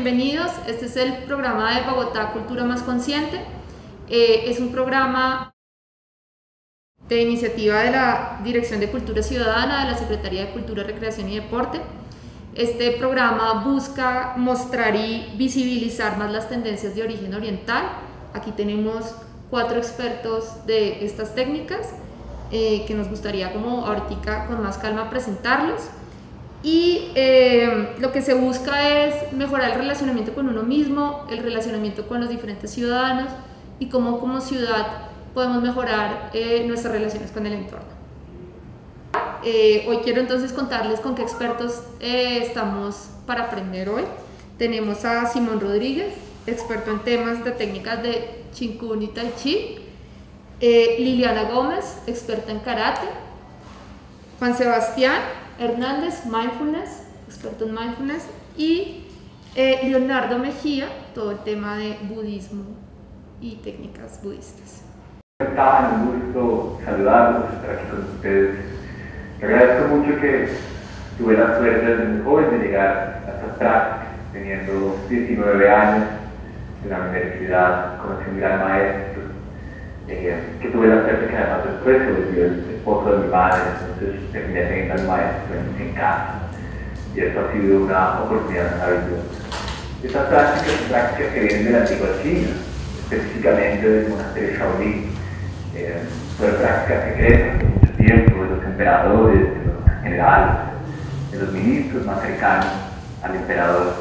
bienvenidos. Este es el programa de Bogotá Cultura Más Consciente. Es un programa de iniciativa de la Dirección de Cultura Ciudadana de la Secretaría de Cultura, Recreación y Deporte. Este programa busca mostrar y visibilizar más las tendencias de origen oriental. Aquí tenemos 4 expertos de estas técnicas que nos gustaría como ahorita con más calma presentarlos. Y lo que se busca es mejorar el relacionamiento con uno mismo, el relacionamiento con los diferentes ciudadanos y cómo como ciudad podemos mejorar nuestras relaciones con el entorno. Hoy quiero entonces contarles con qué expertos estamos para aprender hoy. Tenemos a Simón Rodríguez, experto en temas de técnicas de Ching Kung y Tai Chi. Liliana Gómez, experta en karate. Juan Sebastián Hernández, mindfulness, experto en mindfulness. Y Leonardo Mejía, todo el tema de budismo y técnicas budistas. Estaba en un gusto saludarlos, estar aquí con ustedes. Le agradezco mucho que tuve la suerte desde muy joven de llegar a estas prácticas, teniendo 19 años en la universidad, conocí a un gran maestro, que tuve la suerte que además después se volvió el esposo de mi madre, entonces terminé teniendo al maestro en casa, y esto ha sido una oportunidad maravillosa. Estas prácticas son prácticas que vienen de la antigua China, específicamente del monasterio Shaolin. Fueron prácticas secretas por mucho tiempo de los emperadores, de los generales, de los ministros más cercanos al emperador.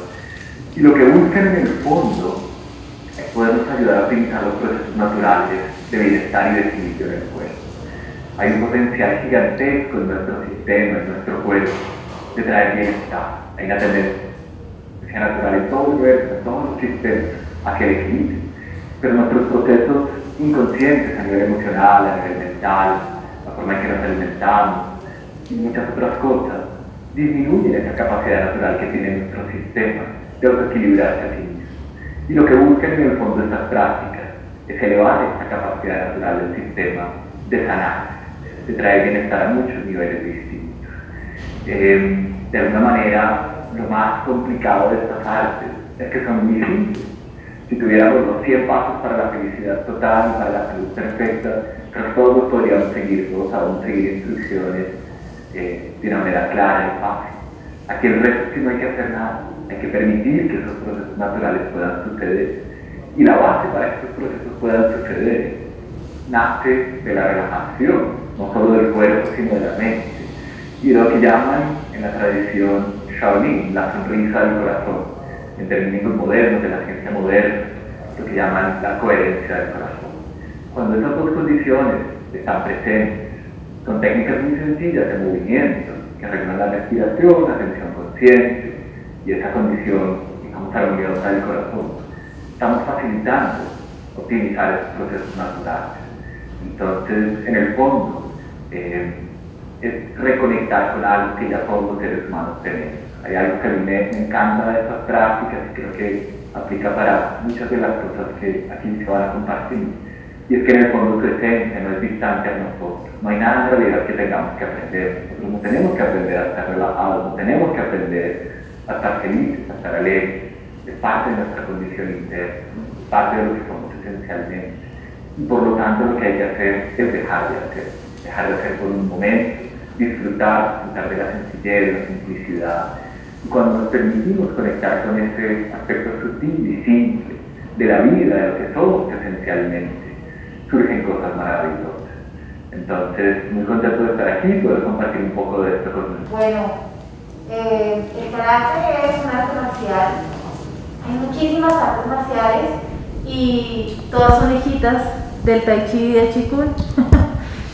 Y lo que buscan en el fondo es podernos ayudar a optimizar los procesos naturales de bienestar y de equilibrio en el cuerpo. Hay un potencial gigantesco en nuestro sistema, en nuestro cuerpo, de traer bienestar. Hay una tendencia natural en todo el universo, en todos los sistemas, a que el equilibrio. Pero nuestros procesos inconscientes a nivel emocional, a nivel mental, la forma en que nos alimentamos y muchas otras cosas, disminuyen esa capacidad natural que tiene nuestro sistema de autoequilibrarse a sí mismo. Y lo que buscan en el fondo de estas prácticas es elevar esta capacidad natural del sistema de sanar, de traer bienestar a muchos niveles distintos. De alguna manera, lo más complicado de estas artes es que son muy simples. Si tuviéramos los 100 pasos para la felicidad total, para la salud perfecta, pero todos los podríamos seguir, todos aún seguir instrucciones de una manera clara y fácil. Aquí el resto es que no hay que hacer nada, hay que permitir que esos procesos naturales puedan suceder. Y la base para que estos procesos puedan suceder nace de la relajación, no solo del cuerpo, sino de la mente. Y lo que llaman en la tradición Shaolin, la sonrisa del corazón. En términos modernos, de la ciencia moderna, lo que llaman la coherencia del corazón. Cuando esas dos condiciones están presentes, son técnicas muy sencillas de movimiento, que regulan la respiración, la atención consciente y esa condición, digamos, armoniosa del corazón. Estamos facilitando optimizar estos procesos naturales. Entonces, en el fondo, es reconectar con algo que ya todos los seres humanos tenemos. Hay algo que a mí me encanta de estas prácticas y creo que aplica para muchas de las cosas que aquí se van a compartir. Y es que en el fondo su esencia no es distante a nosotros. No hay nada en realidad que tengamos que aprender. Nosotros no tenemos que aprender a estar relajados, no tenemos que aprender a estar felices, a estar alegres. Es parte de nuestra condición interna, es parte de lo que somos esencialmente. Y por lo tanto lo que hay que hacer es dejar de hacer por un momento, disfrutar de la sencillez, de la simplicidad. Y cuando nos permitimos conectar con ese aspecto sutil y simple de la vida, de lo que somos esencialmente, surgen cosas maravillosas. Entonces, muy contento de estar aquí y poder compartir un poco de esto con ustedes. Bueno, el karate es un arte marcial. Hay muchísimas artes marciales y todas son hijitas del Tai Chi y del Ching Kung.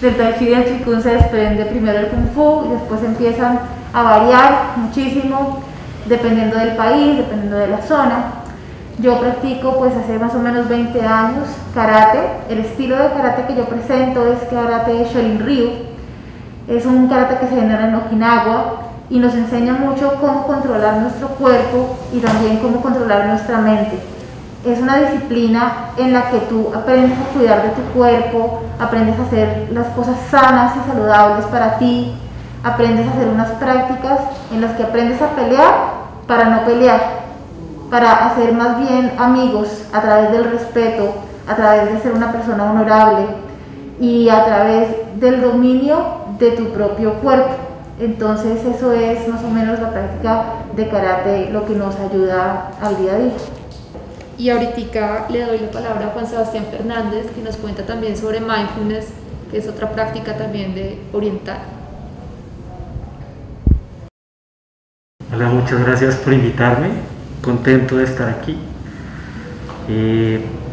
Del Tai Chi y del Ching Kung se desprende primero el Kung Fu y después empiezan a variar muchísimo dependiendo del país, dependiendo de la zona. Yo practico pues hace más o menos 20 años karate. El estilo de karate que yo presento es karate Shorin Ryu. Es un karate que se genera en Okinawa y nos enseña mucho cómo controlar nuestro cuerpo y también cómo controlar nuestra mente. Es una disciplina en la que tú aprendes a cuidar de tu cuerpo, aprendes a hacer las cosas sanas y saludables para ti, aprendes a hacer unas prácticas en las que aprendes a pelear para no pelear. para hacer más bien amigos a través del respeto, a través de ser una persona honorable y a través del dominio de tu propio cuerpo. Entonces eso es más o menos la práctica de karate, lo que nos ayuda al día a día. Y ahorita le doy la palabra a Juan Sebastián Fernández, que nos cuenta también sobre mindfulness, que es otra práctica también de oriental. Hola, muchas gracias por invitarme, contento de estar aquí.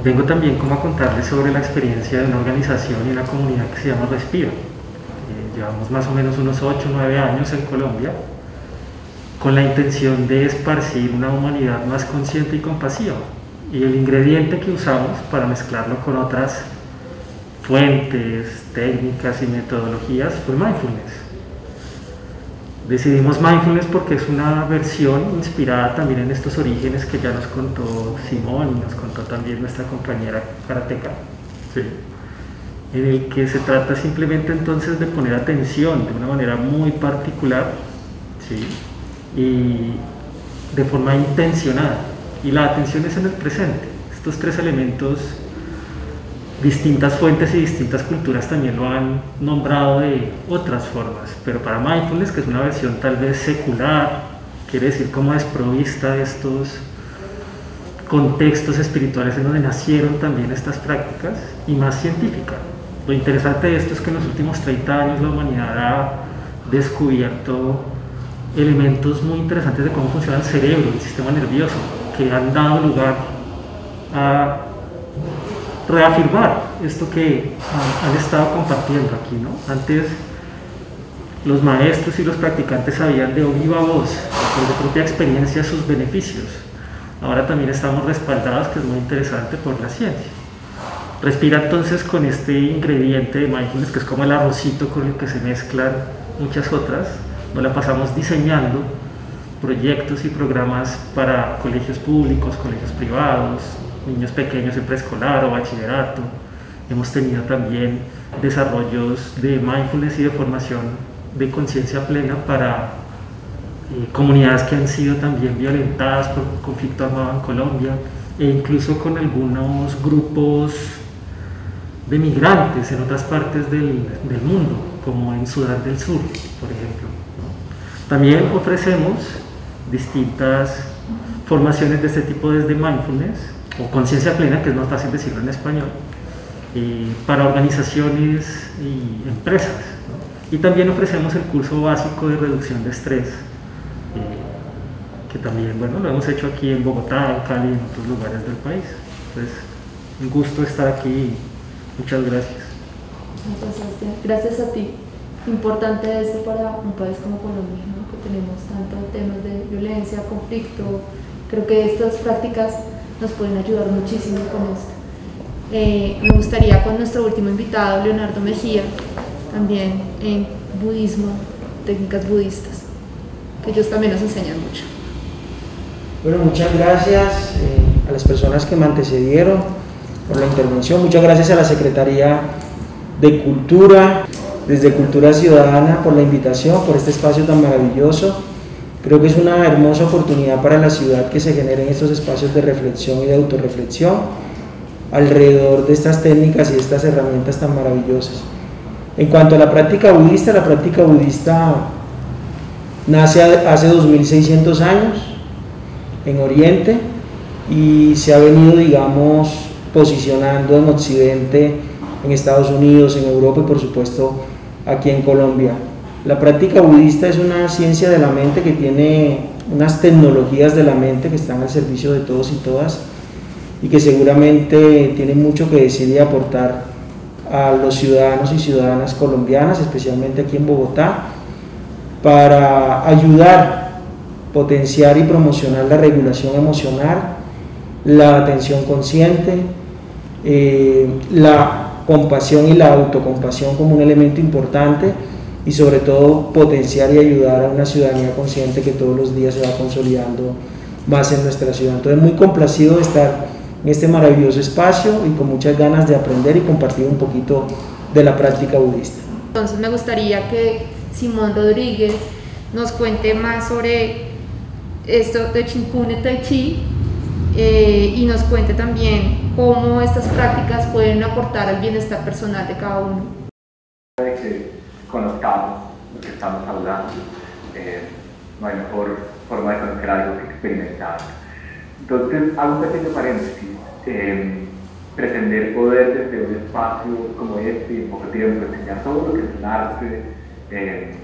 Vengo también como a contarles sobre la experiencia de una organización y una comunidad que se llama Respiro. Llevamos más o menos unos 8 o 9 años en Colombia con la intención de esparcir una humanidad más consciente y compasiva. Y el ingrediente que usamos para mezclarlo con otras fuentes, técnicas y metodologías fue mindfulness. Decidimos mindfulness porque es una versión inspirada también en estos orígenes que ya nos contó Simón y nos contó también nuestra compañera karateca, ¿sí? En el que se trata simplemente entonces de poner atención de una manera muy particular, ¿sí? Y de forma intencionada. Y la atención es en el presente. Estos 3 elementos, distintas fuentes y distintas culturas también lo han nombrado de otras formas, pero para mindfulness, que es una versión tal vez secular, quiere decir como desprovista de estos contextos espirituales en donde nacieron también estas prácticas, y más científica. Lo interesante de esto es que en los últimos 30 años la humanidad ha descubierto elementos muy interesantes de cómo funciona el cerebro, el sistema nervioso, que han dado lugar a reafirmar esto que han estado compartiendo aquí, ¿no? Antes los maestros y los practicantes sabían de viva voz, por su propia experiencia, sus beneficios. Ahora también estamos respaldados, que es muy interesante, por la ciencia. Respira entonces con este ingrediente de mindfulness, que es como el arrocito con el que se mezclan muchas otras. Nos la pasamos diseñando proyectos y programas para colegios públicos, colegios privados, niños pequeños en preescolar o bachillerato. Hemos tenido también desarrollos de mindfulness y de formación de conciencia plena para comunidades que han sido también violentadas por conflicto armado en Colombia, e incluso con algunos grupos de migrantes en otras partes del mundo, como en Sudán del Sur, por ejemplo. También ofrecemos distintas formaciones de este tipo desde mindfulness o conciencia plena, que es más fácil decirlo en español, para organizaciones y empresas, ¿no? Y también ofrecemos el curso básico de reducción de estrés, que también, bueno, lo hemos hecho aquí en Bogotá, en Cali y en otros lugares del país. Entonces, un gusto estar aquí. Muchas gracias. Entonces, gracias a ti. Importante esto para un país como Colombia, ¿no? Que tenemos tantos temas de violencia, conflicto. Creo que estas prácticas nos pueden ayudar muchísimo con esto. Me gustaría con nuestro último invitado, Leonardo Mejía, también en budismo, técnicas budistas, que ellos también nos enseñan mucho. Bueno, muchas gracias a las personas que me antecedieron por la intervención. Muchas gracias a la Secretaría de Cultura, desde Cultura Ciudadana, por la invitación, por este espacio tan maravilloso. Creo que es una hermosa oportunidad para la ciudad que se generen estos espacios de reflexión y de autorreflexión alrededor de estas técnicas y de estas herramientas tan maravillosas. En cuanto a la práctica budista nace hace 2600 años en Oriente y se ha venido, digamos, posicionando en Occidente, en Estados Unidos, en Europa y por supuesto aquí en Colombia. La práctica budista es una ciencia de la mente que tiene unas tecnologías de la mente que están al servicio de todos y todas y que seguramente tienen mucho que decir y aportar a los ciudadanos y ciudadanas colombianas, especialmente aquí en Bogotá, para ayudar, potenciar y promocionar la regulación emocional, la atención consciente, la compasión y la autocompasión como un elemento importante, y sobre todo potenciar y ayudar a una ciudadanía consciente que todos los días se va consolidando más en nuestra ciudad. Entonces, muy complacido de estar en este maravilloso espacio y con muchas ganas de aprender y compartir un poquito de la práctica budista. Entonces me gustaría que Simón Rodríguez nos cuente más sobre esto de Chin Kune Tai Chi y nos cuente también cómo estas prácticas pueden aportar al bienestar personal de cada uno. De que conozcamos lo que estamos hablando, no hay mejor forma de conocer algo que experimentar. Entonces, hago un pequeño paréntesis. Pretender poder desde un espacio como este y en poco tiempo enseñar todo lo que es un arte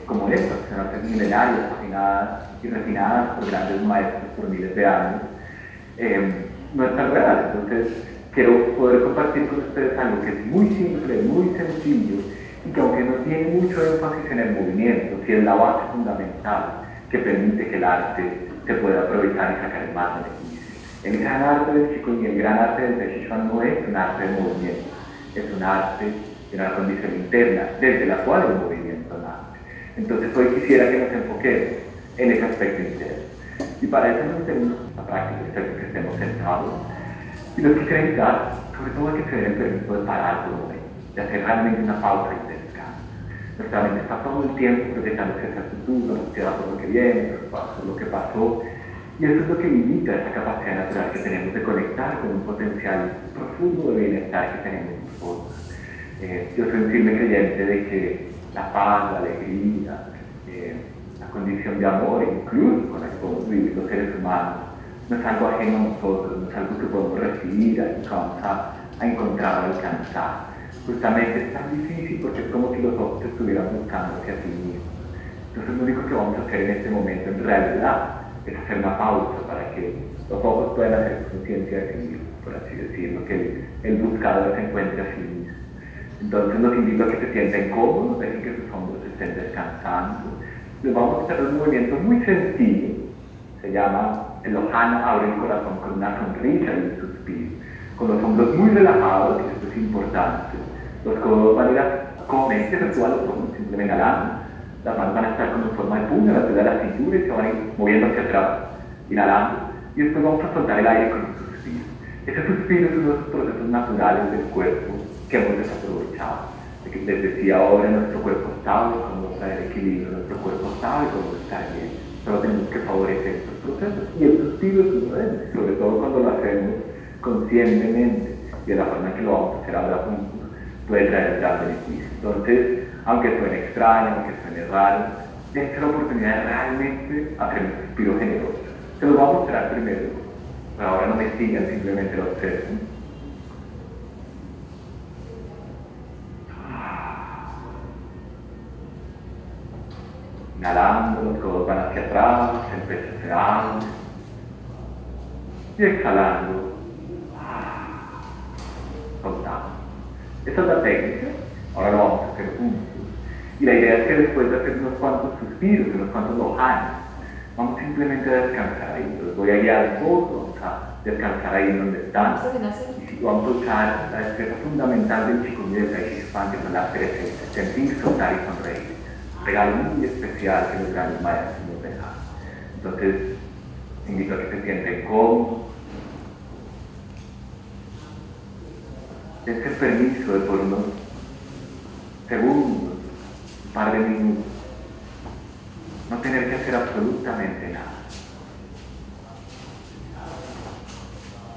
como estas, que son artes milenarias, fascinadas y refinadas por grandes maestros por miles de años, no es tan real. Entonces, quiero poder compartir con ustedes algo que es muy simple, muy sencillo, y que aunque no tiene mucho énfasis en el movimiento, sí es la base fundamental que permite que el arte se pueda aprovechar y sacar el más beneficio. El gran arte del Qigong y el gran arte del Tai Chi Chuan no es un arte de movimiento, es un arte de una condición interna desde la cual el movimiento nace. Entonces hoy quisiera que nos enfoquemos en ese aspecto interno. Y para eso no tenemos una práctica, excepto que estemos sentados. Y los quisiera invitar, sobre todo a que se den el permiso de parar por un momento, de hacer realmente una pausa y de descanso. Nuestra mente está todo el tiempo proyectando hacia el futuro, ansiedad por lo que viene, por lo que pasó. Y eso es lo que limita esa capacidad natural que tenemos de conectar con un potencial profundo de bienestar que tenemos nosotros. Yo soy un firme creyente de que la paz, la alegría, la condición de amor, incluso con la que podemos vivir los seres humanos, no es algo ajeno a nosotros, no es algo que podemos recibir y que vamos a encontrar o alcanzar. Justamente es tan difícil porque es como si los ojos estuvieran buscando hacia sí mismos. Entonces lo único que vamos a hacer en este momento en realidad es hacer una pausa para que los ojos puedan hacer conciencia de sí mismos, por así decirlo, que el buscador se encuentre a sí mismo. Entonces los invito a que se sienten cómodos, dejen que sus hombros estén descansando. Les vamos a hacer un movimiento muy sencillo, se llama el Ohana, abre el corazón con una sonrisa y un suspiro, con los hombros muy relajados, y esto es importante. Los codos van a ir comúnmente a los hombros, simplemente inhalando. Las manos van a estar como en forma de puño, la de la cintura, y se van a ir moviendo hacia atrás, inhalando. Y después vamos a soltar el aire con un suspiro. Ese suspiro es uno de los procesos naturales del cuerpo que hemos desaprovechado. Les decía ahora, nuestro cuerpo estable, cómo traer equilibrio, nuestro cuerpo estable, cómo estar bien. Pero tenemos que favorecer estos procesos. Y el suspiro es uno de ellos, sobre todo cuando lo hacemos conscientemente. Y de la forma en que lo vamos a hacer ahora juntos, puede traer un gran beneficio. Entonces, aunque suene extraño, aunque suene raro, dense la oportunidad de realmente hacer un suspiro generoso. Se los voy a mostrar primero, pero ahora no me sigan, simplemente lo observen. Inhalando, los codos van hacia atrás, el pecho se abre. Y exhalando, soltamos. Esa es la técnica, ahora lo vamos a hacer juntos. Y la idea es que después de hacer unos cuantos suspiros, unos cuantos ojanas, vamos simplemente a descansar ahí. Los voy a guiar un poco, vamos a descansar ahí donde están. Y vamos a usar la destreza fundamental del Qigong y del Tai Chi Chuan, que son las presencias, sentir, soltar y sonreír. Un regalo muy especial que los grandes maestros nos dejan. Entonces, invito a que se sienten cómodos. Dense el permiso de por unos segundos, un par de minutos, no tener que hacer absolutamente nada.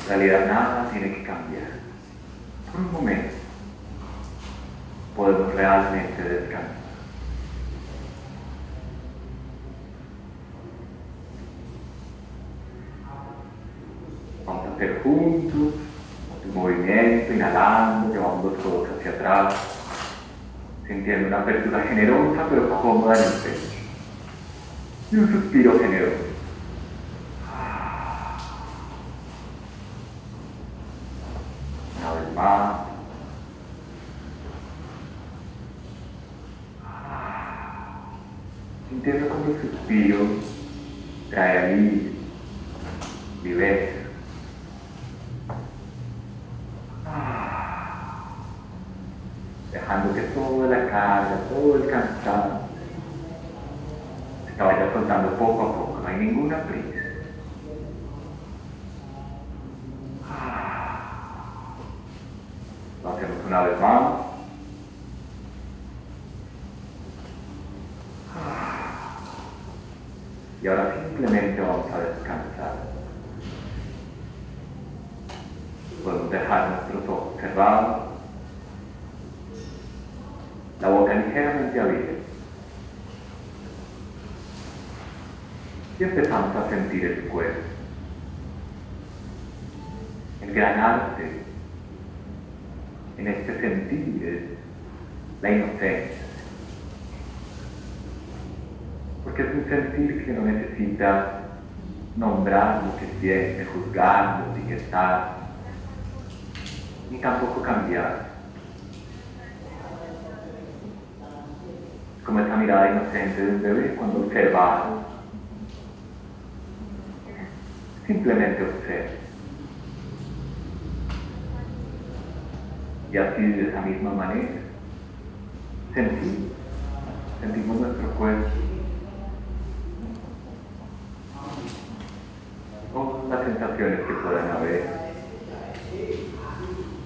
En realidad nada tiene que cambiar. Por un momento podemos realmente descansar. Vamos a hacer juntos el movimiento, inhalando, llevamos los codos hacia atrás, sintiendo una apertura generosa pero cómoda en el pecho. Y un suspiro generoso. Una vez más. Sintiendo como el suspiro trae alivio, viveza. Dejando que toda la carga, todo el cansancio se vaya soltando poco a poco, no hay ninguna prisa. Lo hacemos una vez más. Y ahora simplemente vamos a descansar. Podemos dejar nuestros ojos cerrados, la boca ligeramente abierta. Y empezamos a sentir el cuerpo. El gran arte en este sentir es la inocencia. Porque es un sentir que no necesita nombrar lo que siente, juzgarlo, etiquetar, ni tampoco cambiar. Como esa mirada inocente de un bebé cuando observa algo. Simplemente observa. Y así, de esa misma manera, sentimos nuestro cuerpo. Todas las sensaciones que puedan haber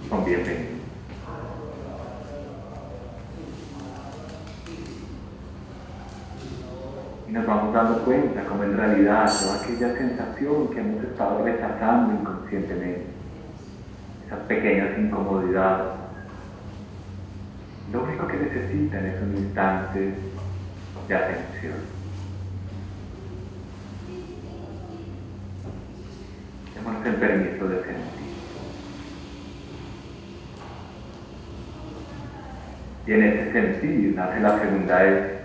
son bienvenidas. Y nos vamos dando cuenta como en realidad toda aquella sensación que hemos estado rechazando inconscientemente, esas pequeñas incomodidades, lo único que necesitan es un instante de atención. Démonos el permiso de sentir. Y en ese sentir nace la segunda es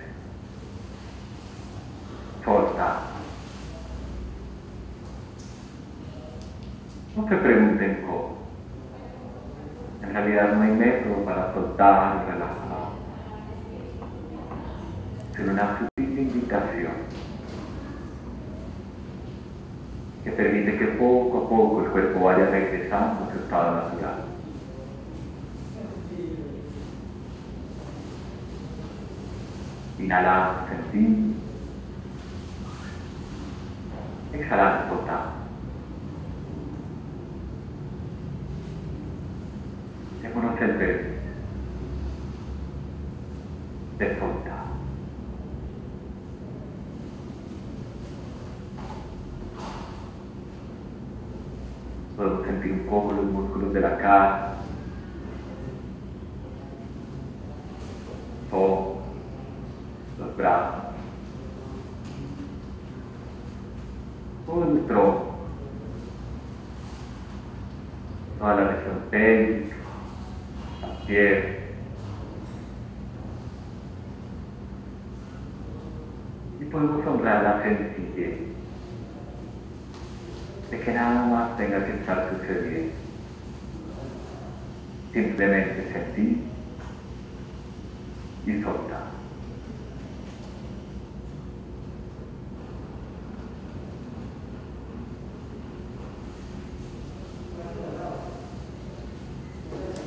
soltar. No se pregunten cómo. En realidad no hay método para soltar y relajar. Sino una sutil invitación que permite que poco a poco el cuerpo vaya regresando a su estado natural. Inhalamos, sentimos. Exhalamos, soltamos. Démonos el permiso de soltar. Podemos sentir un poco los músculos de la cara, todo, los brazos, todo el tronco, toda la región pélvica, las piernas. Y podemos honrar la sencillez de que nada más tenga que estar sucediendo. Simplemente sentir y soltar.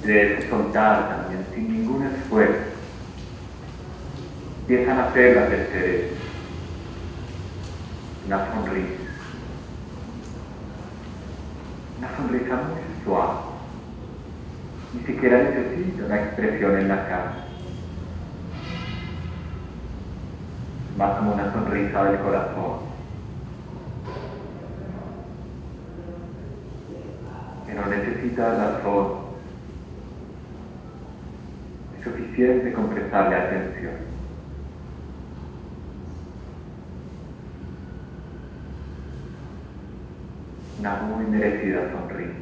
De soltar también sin ningún esfuerzo empiezan a hacer la tercera, una sonrisa. Una sonrisa muy suave. Ni siquiera necesita una expresión en la cara. Más como una sonrisa del corazón. Que no necesita razón. Es suficiente con prestarle atención. Una muy merecida sonrisa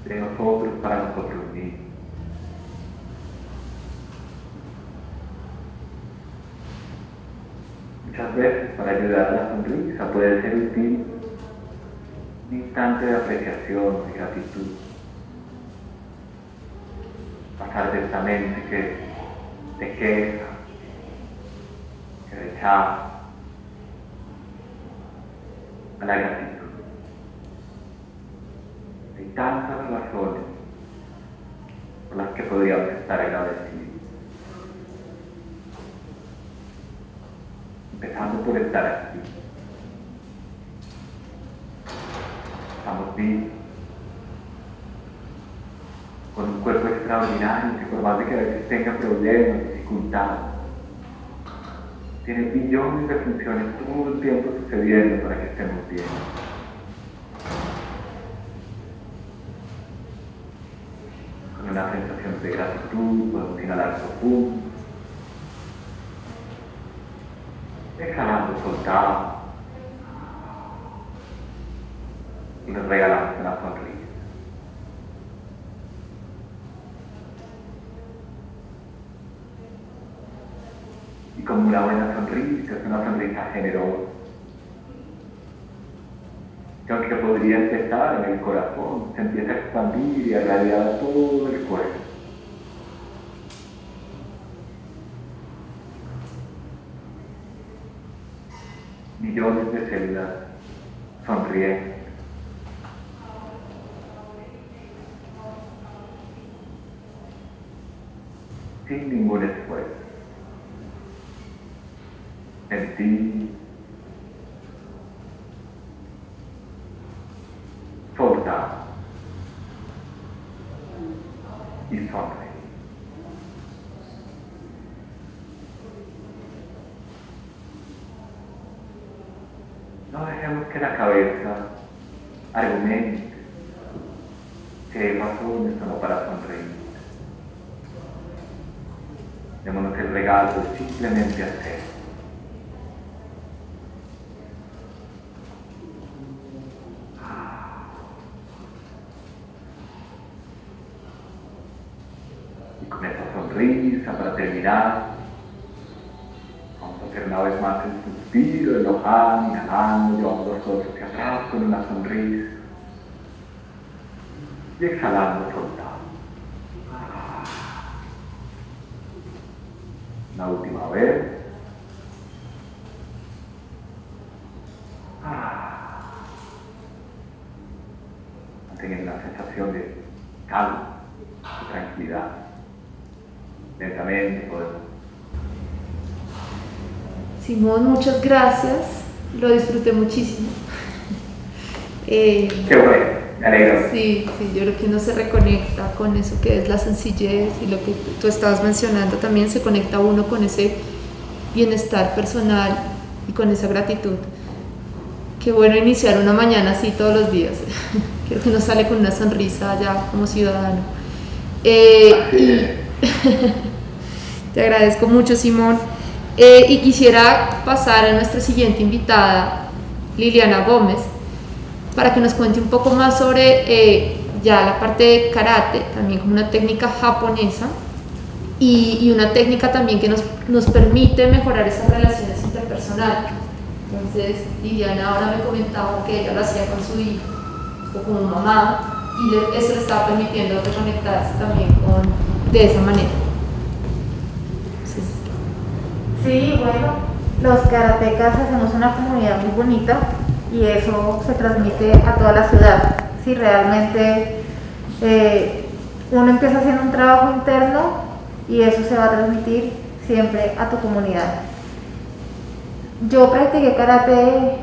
de nosotros para nosotros mismos. Muchas veces para ayudar a la sonrisa puede ser útil un instante de apreciación y gratitud. Pasar de esta mente que te queja, que rechaza, a la gratitud. Hay tantas razones por las que podríamos estar agradecidos. Empezando por estar aquí. Estamos vivos, con un cuerpo extraordinario que por más de que a veces tenga problemas, dificultades, tiene billones de funciones todo el tiempo sucediendo para que estemos bien. cruz, podemos inhalar profundo. Exhalando, soltamos. Y nos regalamos una sonrisa. Y como una buena sonrisa, es una sonrisa generosa, que podría empezar en el corazón, se empieza a expandir y a irradiar todo el cuerpo. Millones de células sonriendo. Sin ningún esfuerzo. Sentir, soltar y sonreír. No dejemos que la cabeza argumente que hay razones o no para sonreír. Démonos el regalo de simplemente hacer. Y con esa sonrisa para terminar, vamos a hacer una vez más el suspiro, el oján, inhalando, llevamos los ojos hacia atrás con una sonrisa. Y exhalando, soltando. Una última vez. Manteniendo una sensación de calma, de tranquilidad. Lentamente podemos. Simón, muchas gracias. Lo disfruté muchísimo. Qué bueno, me alegro. Sí, yo creo que uno se reconecta con eso que es la sencillez y lo que tú estabas mencionando también se conecta uno con ese bienestar personal y con esa gratitud. Qué bueno iniciar una mañana así todos los días. Creo que uno sale con una sonrisa ya como ciudadano. Te agradezco mucho, Simón. Y quisiera pasar a nuestra siguiente invitada, Liliana Gómez, para que nos cuente un poco más sobre ya la parte de karate, también como una técnica japonesa y una técnica también que nos permite mejorar esas relaciones interpersonales. Entonces, Liliana ahora me comentaba que ella lo hacía con su hijo o como mamá y eso le estaba permitiendo reconectarse también de esa manera. Sí, bueno, los karatecas hacemos una comunidad muy bonita y eso se transmite a toda la ciudad. Sí, realmente uno empieza haciendo un trabajo interno y eso se va a transmitir siempre a tu comunidad. Yo practiqué karate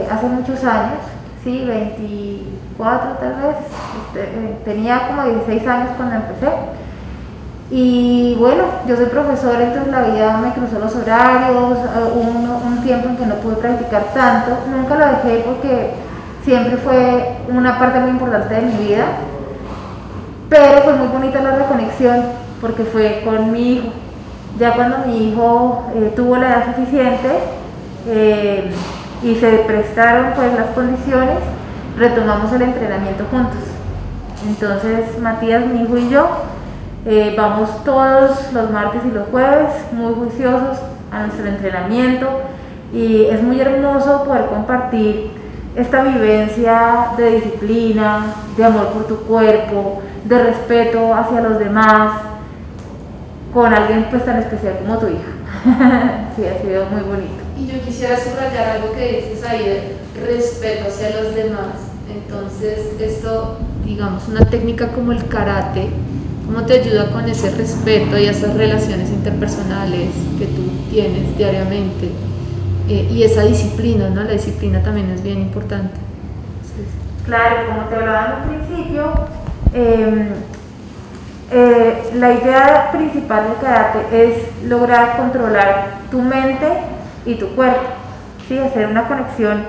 hace muchos años, sí, 24 tal vez, tenía como 16 años cuando empecé. Y bueno, yo soy profesora, entonces la vida me cruzó los horarios, un tiempo en que no pude practicar tanto, nunca lo dejé porque siempre fue una parte muy importante de mi vida, pero fue muy bonita la reconexión porque fue con mi hijo. Ya cuando mi hijo tuvo la edad suficiente y se prestaron pues las condiciones, retomamos el entrenamiento juntos. Entonces Matías, mi hijo y yo vamos todos los martes y los jueves muy juiciosos a nuestro entrenamiento y es muy hermoso poder compartir esta vivencia de disciplina, de amor por tu cuerpo, de respeto hacia los demás con alguien pues tan especial como tu hija. Sí, ha sido muy bonito. Y yo quisiera subrayar algo que dices ahí de respeto hacia los demás. Entonces esto, digamos, una técnica como el karate, ¿cómo te ayuda con ese respeto y esas relaciones interpersonales que tú tienes diariamente? Y esa disciplina, ¿no? La disciplina también es bien importante. Claro, como te hablaba en un principio, la idea principal del karate es lograr controlar tu mente y tu cuerpo, ¿sí? Hacer una conexión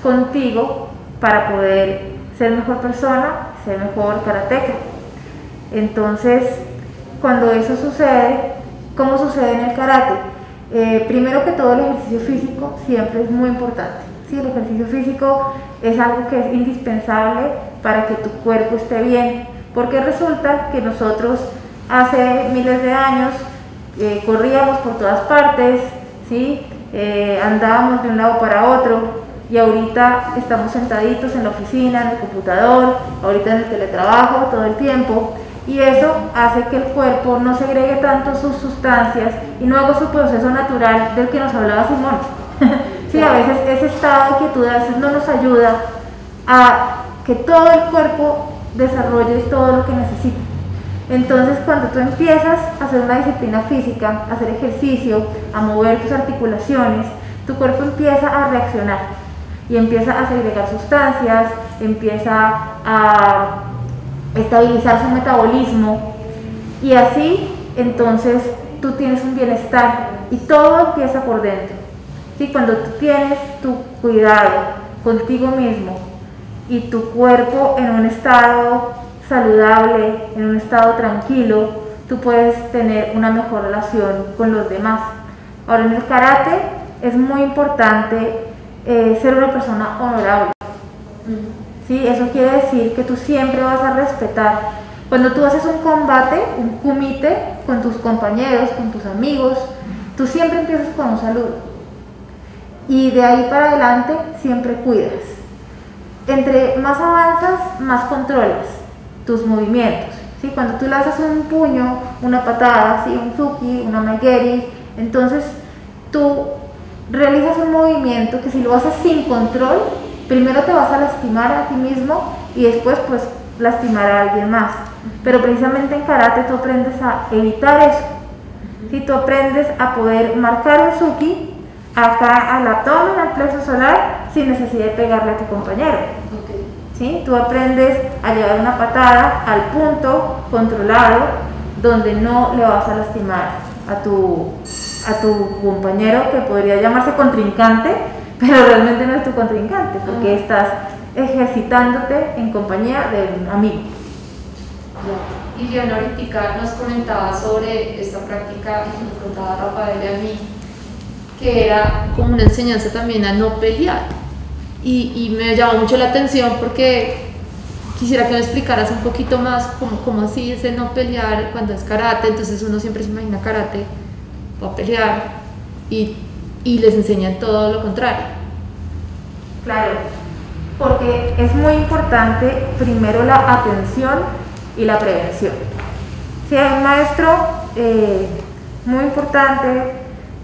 contigo para poder ser mejor persona, ser mejor karateca. Entonces, cuando eso sucede, ¿cómo sucede en el karate? Primero que todo, el ejercicio físico siempre es muy importante. ¿Sí? El ejercicio físico es algo que es indispensable para que tu cuerpo esté bien, porque resulta que nosotros hace miles de años corríamos por todas partes, ¿sí? Andábamos de un lado para otro, y ahorita estamos sentaditos en la oficina, en el computador, ahorita en el teletrabajo todo el tiempo, y eso hace que el cuerpo no segregue tanto sus sustancias y no haga su proceso natural del que nos hablaba Simón. Sí, a veces ese estado de quietud a veces no nos ayuda a que todo el cuerpo desarrolle todo lo que necesita. Entonces, cuando tú empiezas a hacer una disciplina física, a hacer ejercicio, a mover tus articulaciones, tu cuerpo empieza a reaccionar y empieza a segregar sustancias, empieza a estabilizar su metabolismo, y así entonces tú tienes un bienestar y todo empieza por dentro. ¿Sí? Cuando tú tienes tu cuidado contigo mismo y tu cuerpo en un estado saludable, en un estado tranquilo, tú puedes tener una mejor relación con los demás. Ahora, en el karate es muy importante ser una persona honorable. ¿Sí? Eso quiere decir que tú siempre vas a respetar. Cuando tú haces un combate, un kumite con tus compañeros, con tus amigos, tú siempre empiezas con un saludo. Y de ahí para adelante siempre cuidas. Entre más avanzas, más controlas tus movimientos. ¿Sí? Cuando tú lanzas un puño, una patada, ¿sí? Un tsuki, una maigeri, entonces tú realizas un movimiento que si lo haces sin control, primero te vas a lastimar a ti mismo y después pues lastimar a alguien más. Pero precisamente en karate tú aprendes a evitar eso. ¿Sí? Tú aprendes a poder marcar el tsuki acá al abdomen, al plexo solar, sin necesidad de pegarle a tu compañero. ¿Sí? Tú aprendes a llevar una patada al punto controlado donde no le vas a lastimar a tu compañero, que podría llamarse contrincante, pero realmente no es tu contrincante, porque estás ejercitándote en compañía de un amigo. Y Leona ahorita nos comentaba sobre esta práctica, y nos contaba Rafael y a mí, que era como una enseñanza también a no pelear, y me llamó mucho la atención porque quisiera que me explicaras un poquito más cómo así es de no pelear cuando es karate. Entonces uno siempre se imagina karate va a pelear y les enseñan todo lo contrario. Claro, porque es muy importante primero la atención y la prevención. Si hay un maestro muy importante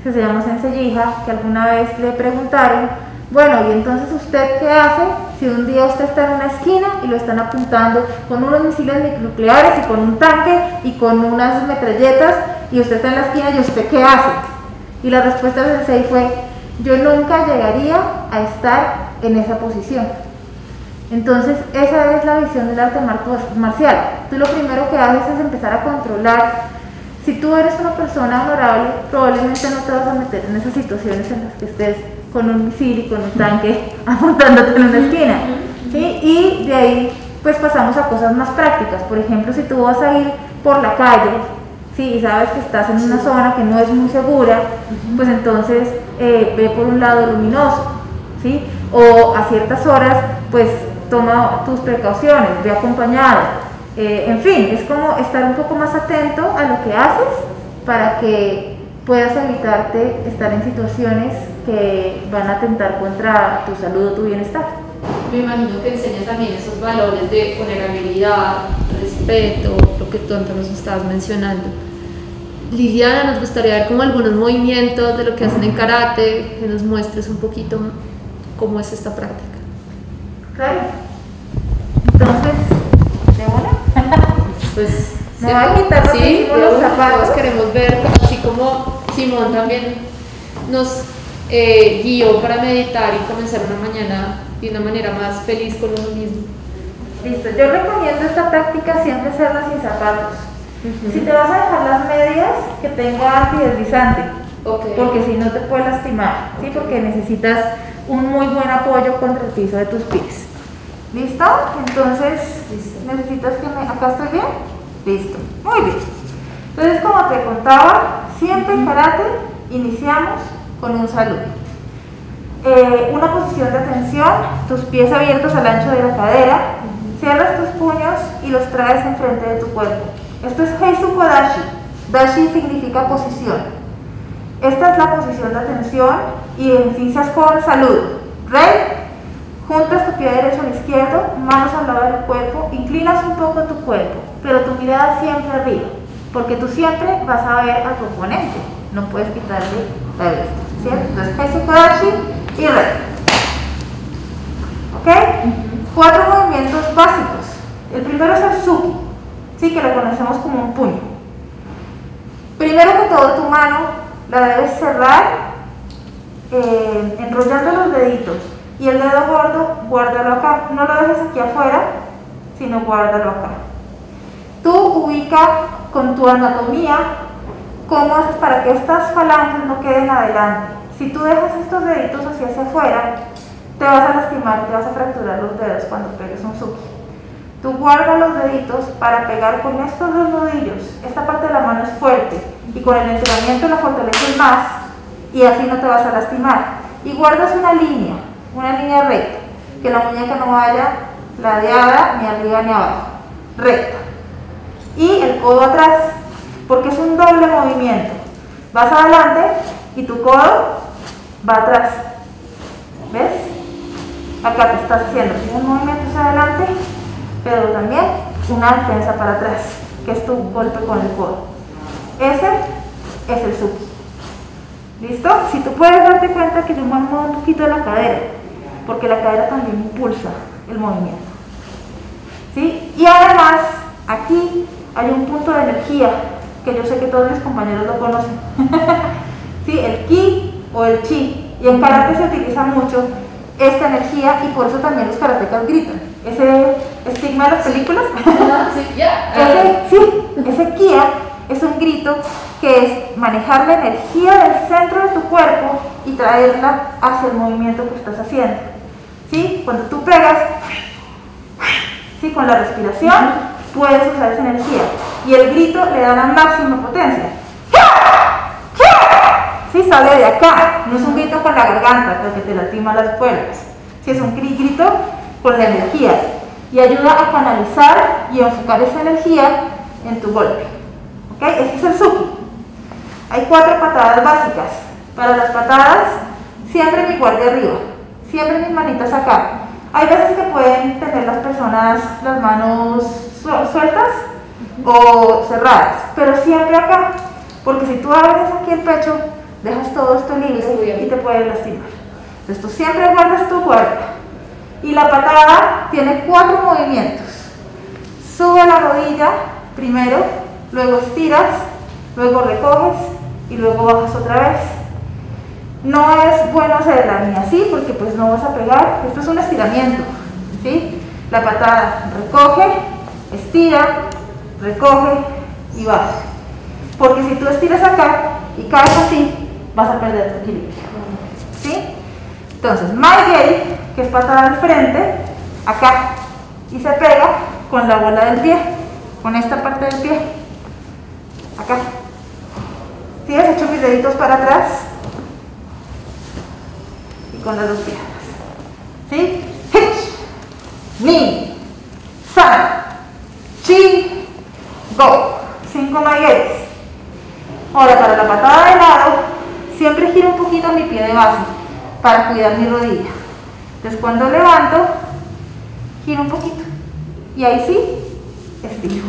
que se llama Sensei Jiha, que alguna vez le preguntaron, bueno, y entonces ¿usted qué hace si un día usted está en una esquina y lo están apuntando con unos misiles nucleares y con un tanque y con unas metralletas, y usted está en la esquina, y usted qué hace? Y la respuesta del Sensei fue, yo nunca llegaría a estar en esa posición. Entonces esa es la visión del arte marcial. Tú lo primero que haces es empezar a controlar. Si tú eres una persona honorable, probablemente no te vas a meter en esas situaciones en las que estés con un misil y con un tanque apuntándote en una esquina. ¿Sí? Y de ahí pues pasamos a cosas más prácticas. Por ejemplo, si tú vas a ir por la calle, ¿sí? Y sabes que estás en una zona que no es muy segura, pues entonces ve por un lado luminoso, ¿sí? O a ciertas horas pues toma tus precauciones, ve acompañado. En fin, es como estar un poco más atento a lo que haces para que puedas evitarte estar en situaciones que van a atentar contra tu salud o tu bienestar. Me imagino que enseña también esos valores de vulnerabilidad, respeto, lo que tú antes nos estabas mencionando. Liliana, nos gustaría ver como algunos movimientos de lo que hacen en karate, que nos muestres un poquito cómo es esta práctica. Claro. Entonces, ¿de una? Pues me voy a quitar los zapatos. Todos queremos ver, así como Simón también nos guió para meditar y comenzar una mañana de una manera más feliz con uno mismo. Listo, yo recomiendo esta práctica siempre hacerla sin zapatos. Si te vas a dejar las medias, que tenga antideslizante, porque si no te puede lastimar, ¿sí? Porque necesitas un muy buen apoyo contra el piso de tus pies. ¿Listo? Entonces, necesitas que me... ¿Acá estoy bien? Listo, muy bien. Entonces, como te contaba, siempre en karate iniciamos con un saludo. Una posición de atención, tus pies abiertos al ancho de la cadera, cierras tus puños y los traes enfrente de tu cuerpo. Esto es Heisuko Dashi. Dashi significa posición. Esta es la posición de atención y inicias con saludo. Rey, juntas tu pie derecho al izquierdo, manos al lado del cuerpo, inclinas un poco tu cuerpo, pero tu mirada siempre arriba, porque tú siempre vas a ver a tu oponente, no puedes quitarle la vista, ¿cierto? Entonces, Heisuko Dashi y Rey. ¿Ok? 4 movimientos básicos. El primero es el Suki, ¿sí? Que lo conocemos como un puño. Primero que todo, tu mano la debes cerrar enrollando los deditos y el dedo gordo guárdalo acá, no lo dejes aquí afuera, sino guárdalo acá. Tú ubica con tu anatomía cómo haces para que estas falanges no queden adelante. Si tú dejas estos deditos hacia afuera, te vas a lastimar, te vas a fracturar los dedos cuando pegues un Suki. Tú guardas los deditos para pegar con estos dos nudillos. Esta parte de la mano es fuerte y con el entrenamiento la fortaleces más y así no te vas a lastimar. Y guardas una línea recta, que la muñeca no vaya ladeada ni arriba ni abajo, recta. Y el codo atrás, porque es un doble movimiento. Vas adelante y tu codo va atrás. ¿Ves? Acá te estás haciendo un movimiento hacia adelante, pero también una defensa para atrás, que es tu golpe con el codo. Ese es el Suki. ¿Listo? Si tú puedes darte cuenta que yo muevo un poquito la cadera, porque la cadera también impulsa el movimiento. ¿Sí? Y además, aquí hay un punto de energía, que yo sé que todos mis compañeros lo conocen. ¿Sí? El ki o el chi. Y en karate se utiliza mucho esta energía y por eso también los karatecas gritan. Ese estigma de las películas. Ese kia es un grito que es manejar la energía del centro de tu cuerpo y traerla hacia el movimiento que estás haciendo. ¿Sí? Cuando tú pegas, ¿sí? Con la respiración puedes usar esa energía y el grito le da la máxima potencia. ¿Sí? Sale de acá, no es un grito con la garganta porque te lastima las cuerdas. ¿Sí? Es un grito con la energía y ayuda a canalizar y enfocar esa energía en tu golpe. ¿Ok? Este es el Suki. Hay 4 patadas básicas. Para las patadas, siempre mi guardia arriba, siempre mis manitas acá. Hay veces que pueden tener las personas las manos sueltas o cerradas, pero siempre acá, porque si tú abres aquí el pecho, dejas todo esto libre y te puedes lastimar. Entonces tú siempre guardas tu cuerpo. Y la patada tiene 4 movimientos. Sube la rodilla primero, luego estiras, luego recoges y luego bajas otra vez. No es bueno hacerla ni así porque pues no vas a pegar. Esto es un estiramiento, ¿sí? La patada recoge, estira, recoge y baja. Porque si tú estiras acá y caes así, vas a perder tu equilibrio, ¿sí? Entonces, Maigeri, que es patada al frente, acá, y se pega con la bola del pie, con esta parte del pie, acá. ¿Sí? Has hecho mis deditos para atrás y con las 2 piernas. ¿Sí? Hich, ni, san, chi, go. 5 Maigeris. Ahora, para la patada de lado, siempre giro un poquito mi pie de base para cuidar mi rodilla. Entonces, cuando levanto, giro un poquito y ahí sí, estiro.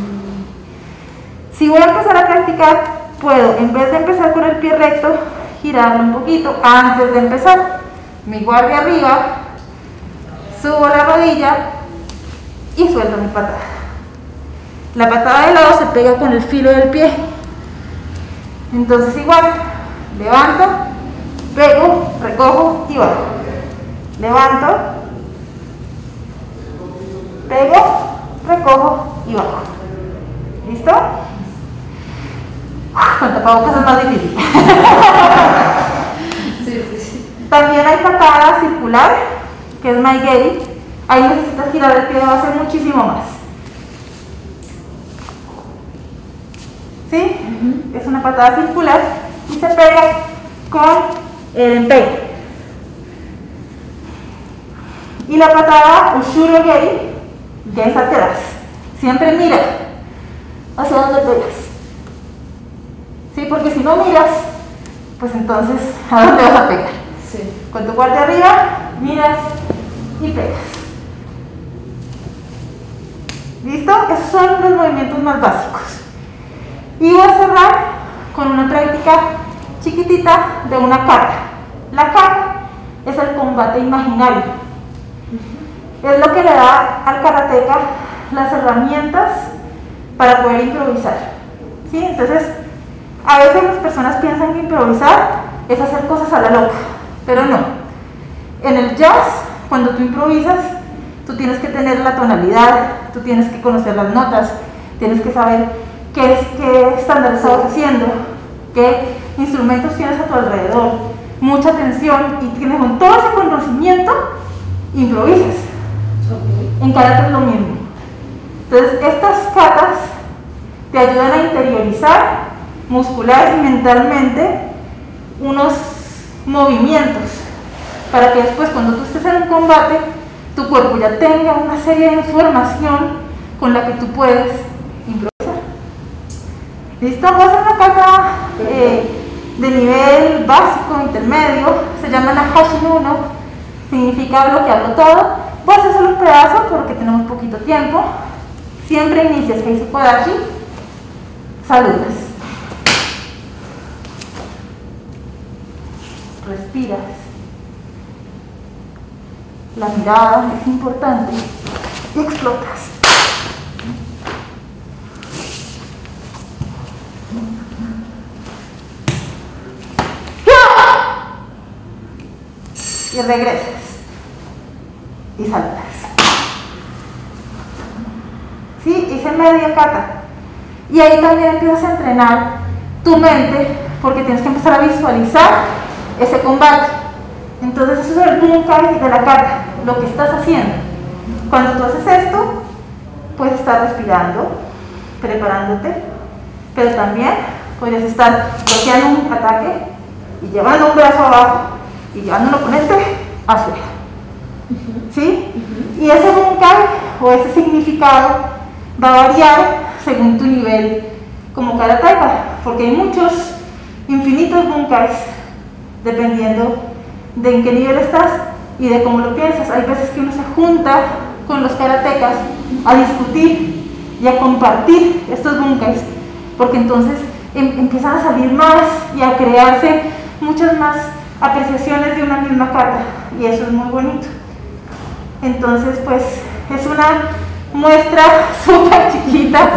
Si voy a empezar a practicar, puedo, en vez de empezar con el pie recto, girarlo un poquito antes de empezar. Mi guardia arriba, subo la rodilla y suelto mi patada. La patada de lado se pega con el filo del pie. Entonces igual, levanto, pego, recojo y bajo. Levanto, pego, recojo y bajo. ¿Listo? Con tapabocas es más difícil. También hay patada circular, que es Maigeri. Ahí necesitas girar el pie de base muchísimo más. ¿Sí? es una patada circular y se pega con el empeine. Y la patada Ushuro Geri, ya es atrás. Siempre mira hacia dónde pegas. ¿Sí? Porque si no miras, pues entonces, ¿a dónde vas a pegar? Sí. Con tu guardia arriba, miras y pegas. ¿Listo? Esos son los movimientos más básicos. Y voy a cerrar con una práctica chiquitita de una kata. La kata es el combate imaginario. Es lo que le da al karateca las herramientas para poder improvisar. ¿Sí? Entonces, a veces las personas piensan que improvisar es hacer cosas a la loca, pero no. En el jazz, cuando tú improvisas, tú tienes que tener la tonalidad, tú tienes que conocer las notas, tienes que saber qué estándar estás haciendo, qué instrumentos tienes a tu alrededor, mucha atención, y tienes con todo ese conocimiento, improvisas. En karate es lo mismo. Entonces, estas katas te ayudan a interiorizar muscular y mentalmente unos movimientos para que después, cuando tú estés en un combate, tu cuerpo ya tenga una serie de información con la que tú puedes improvisar. ¿Listo? Voy a hacer una kata de nivel básico, intermedio, se llama Nahashi Uno, significa bloquearlo todo. Voy a hacer solo un pedazo porque tenemos poquito tiempo. Siempre inicias Heisei Kodachi, saludas, respiras, la mirada es importante y explotas. Y regresas y saludas. ¿Sí? Hice media kata. Y ahí también empiezas a entrenar tu mente, porque tienes que empezar a visualizar ese combate. Entonces eso es el bunkai de la kata, lo que estás haciendo. Cuando tú haces esto, puedes estar respirando, preparándote, pero también podrías estar bloqueando un ataque y llevando un brazo abajo y llevando un oponente afuera. ¿Sí? Y ese bunkai o ese significado va a variar según tu nivel como karateka, porque hay muchos, infinitos bunkais, dependiendo de en qué nivel estás y de cómo lo piensas. Hay veces que uno se junta con los karatekas a discutir y a compartir estos bunkais, porque entonces empiezan a salir más y a crearse muchas más apreciaciones de una misma kata, y eso es muy bonito. Entonces, pues, es una muestra súper chiquita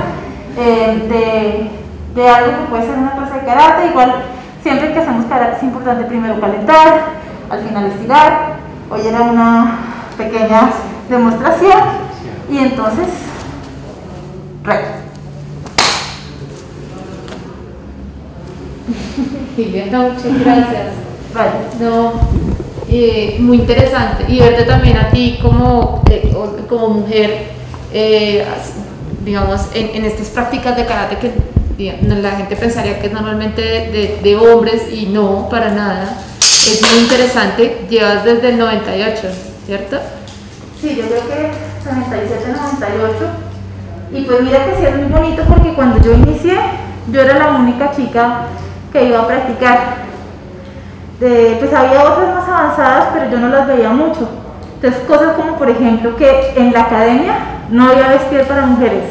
de algo que puede ser una clase de karate. Igual, siempre que hacemos karate es importante primero calentar, al final estirar. Hoy era una pequeña demostración y entonces, Liliana, muchas gracias. vale. No, muy interesante, y verte también a ti como mujer, digamos, en estas prácticas de karate que la gente pensaría que es normalmente de hombres, y no, para nada. Es muy interesante. Llevas desde el 98, ¿cierto? Sí, yo creo que 97, 98. Y pues mira que sí es muy bonito, porque cuando yo inicié, yo era la única chica que iba a practicar. Pues había otras más avanzadas, pero yo no las veía mucho. Entonces, cosas como, por ejemplo, que en la academia no había vestir para mujeres.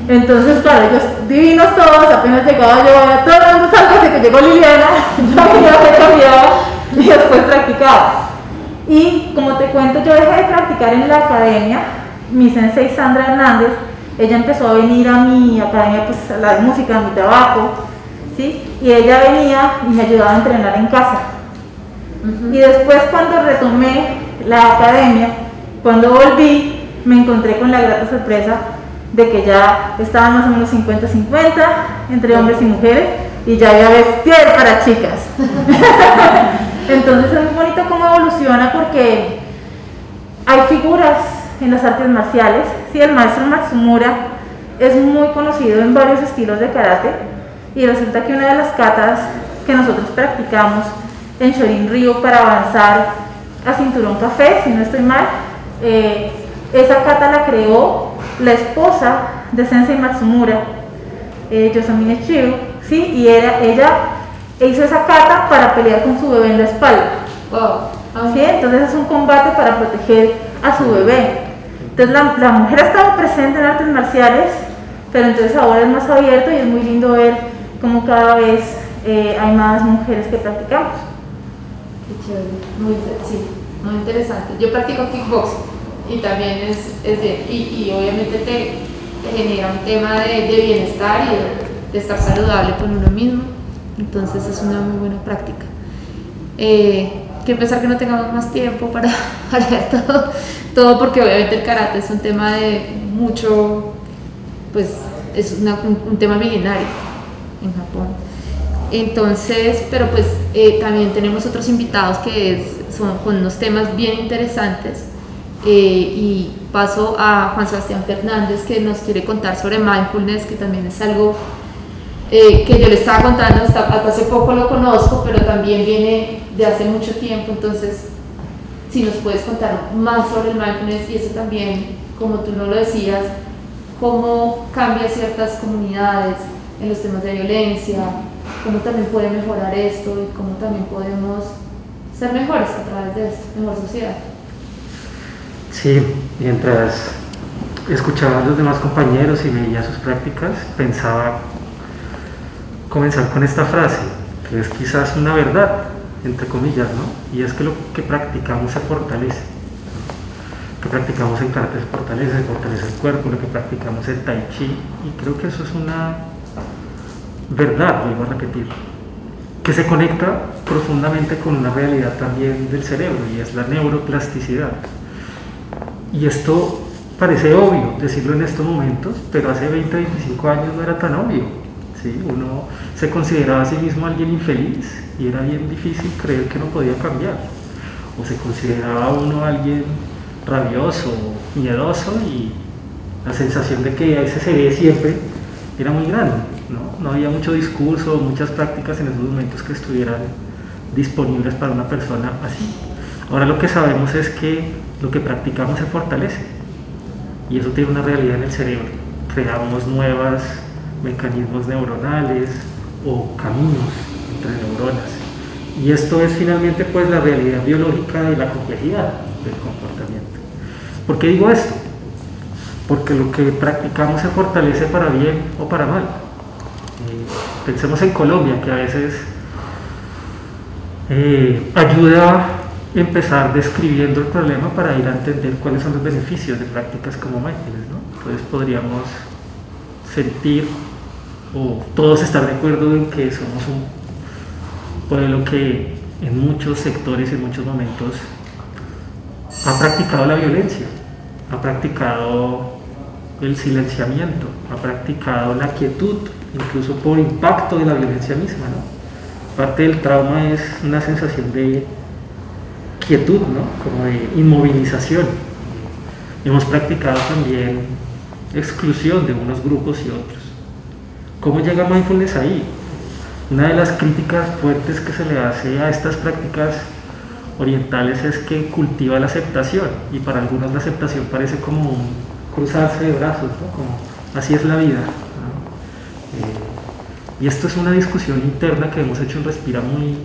Entonces, claro, ellos divinos todos, apenas llegaba yo, todo el mundo salga, hasta que llegó Liliana, yo me cambiaba y después practicaba. Y como te cuento, yo dejé de practicar en la academia. Mi sensei Sandra Hernández, ella empezó a venir a mi academia, pues a la música, a mi trabajo, ¿sí? Y ella venía y me ayudaba a entrenar en casa. Y después, cuando retomé la academia, cuando volví, me encontré con la grata sorpresa de que ya estaban más o menos 50-50 entre hombres y mujeres, y ya había vestir para chicas. Entonces es muy bonito cómo evoluciona, porque hay figuras en las artes marciales. Sí, el maestro Matsumura es muy conocido en varios estilos de karate, y resulta que una de las catas que nosotros practicamos en Shorin Ryu para avanzar a Cinturón Café, si no estoy mal, esa kata la creó la esposa de Sensei Matsumura, Yosamine Chiu, ¿sí? Y ella hizo esa kata para pelear con su bebé en la espalda. Wow. ¿Sí? Entonces es un combate para proteger a su bebé. Entonces la mujer ha estado presente en artes marciales, pero entonces ahora es más abierto y es muy lindo ver cómo cada vez hay más mujeres que practicamos. Qué chévere, sí, muy interesante. Yo practico kickboxing y también es bien, y obviamente te genera un tema de bienestar y de estar saludable con uno mismo, entonces es una muy buena práctica. Que pensar que no tengamos más tiempo para ver todo, porque obviamente el karate es un tema de mucho, pues es un tema milenario en Japón. Entonces, pero pues también tenemos otros invitados que son con unos temas bien interesantes, y paso a Juan Sebastián Fernández, que nos quiere contar sobre mindfulness, que también es algo que yo le estaba contando, hasta hace poco lo conozco, pero también viene de hace mucho tiempo. Entonces, si nos puedes contar más sobre el mindfulness, y eso también, como tú no lo decías, cómo cambia ciertas comunidades en los temas de violencia, cómo también puede mejorar esto y cómo también podemos ser mejores a través de esto, mejor sociedad. Sí, mientras escuchaba a los demás compañeros y veía sus prácticas, pensaba comenzar con esta frase, que es quizás una verdad, entre comillas, ¿no? Y es que lo que practicamos se fortalece. Lo que practicamos en karate se fortalece el cuerpo, lo que practicamos en tai chi, y creo que eso es una verdad, vuelvo a repetir, que se conecta profundamente con una realidad también del cerebro, y es la neuroplasticidad. Y esto parece obvio decirlo en estos momentos, pero hace 20, 25 años no era tan obvio, ¿sí? Uno se consideraba a sí mismo alguien infeliz y era bien difícil creer que no podía cambiar, o se consideraba uno alguien rabioso, miedoso, y la sensación de que ese se ve siempre era muy grande, ¿no? No había mucho discurso, muchas prácticas en esos momentos que estuvieran disponibles para una persona así. Ahora lo que sabemos es que lo que practicamos se fortalece, y eso tiene una realidad en el cerebro. Creamos nuevos mecanismos neuronales o caminos entre neuronas, y esto es finalmente pues la realidad biológica de la complejidad del comportamiento. ¿Por qué digo esto? Porque lo que practicamos se fortalece para bien o para mal. Pensemos en Colombia, que a veces ayuda a empezar describiendo el problema para ir a entender cuáles son los beneficios de prácticas como mindfulness, ¿no? Entonces podríamos sentir, o todos estar de acuerdo en que somos un pueblo que en muchos sectores, en muchos momentos, ha practicado la violencia, ha practicado el silenciamiento, ha practicado la quietud, incluso por impacto de la violencia misma, ¿no? Parte del trauma es una sensación de quietud, ¿no? Como de inmovilización. Hemos practicado también exclusión de unos grupos y otros. ¿Cómo llega mindfulness ahí? Una de las críticas fuertes que se le hace a estas prácticas orientales es que cultiva la aceptación, y para algunos la aceptación parece como un cruzarse de brazos, ¿no? Como así es la vida, ¿no? Y esto es una discusión interna que hemos hecho en Respira muy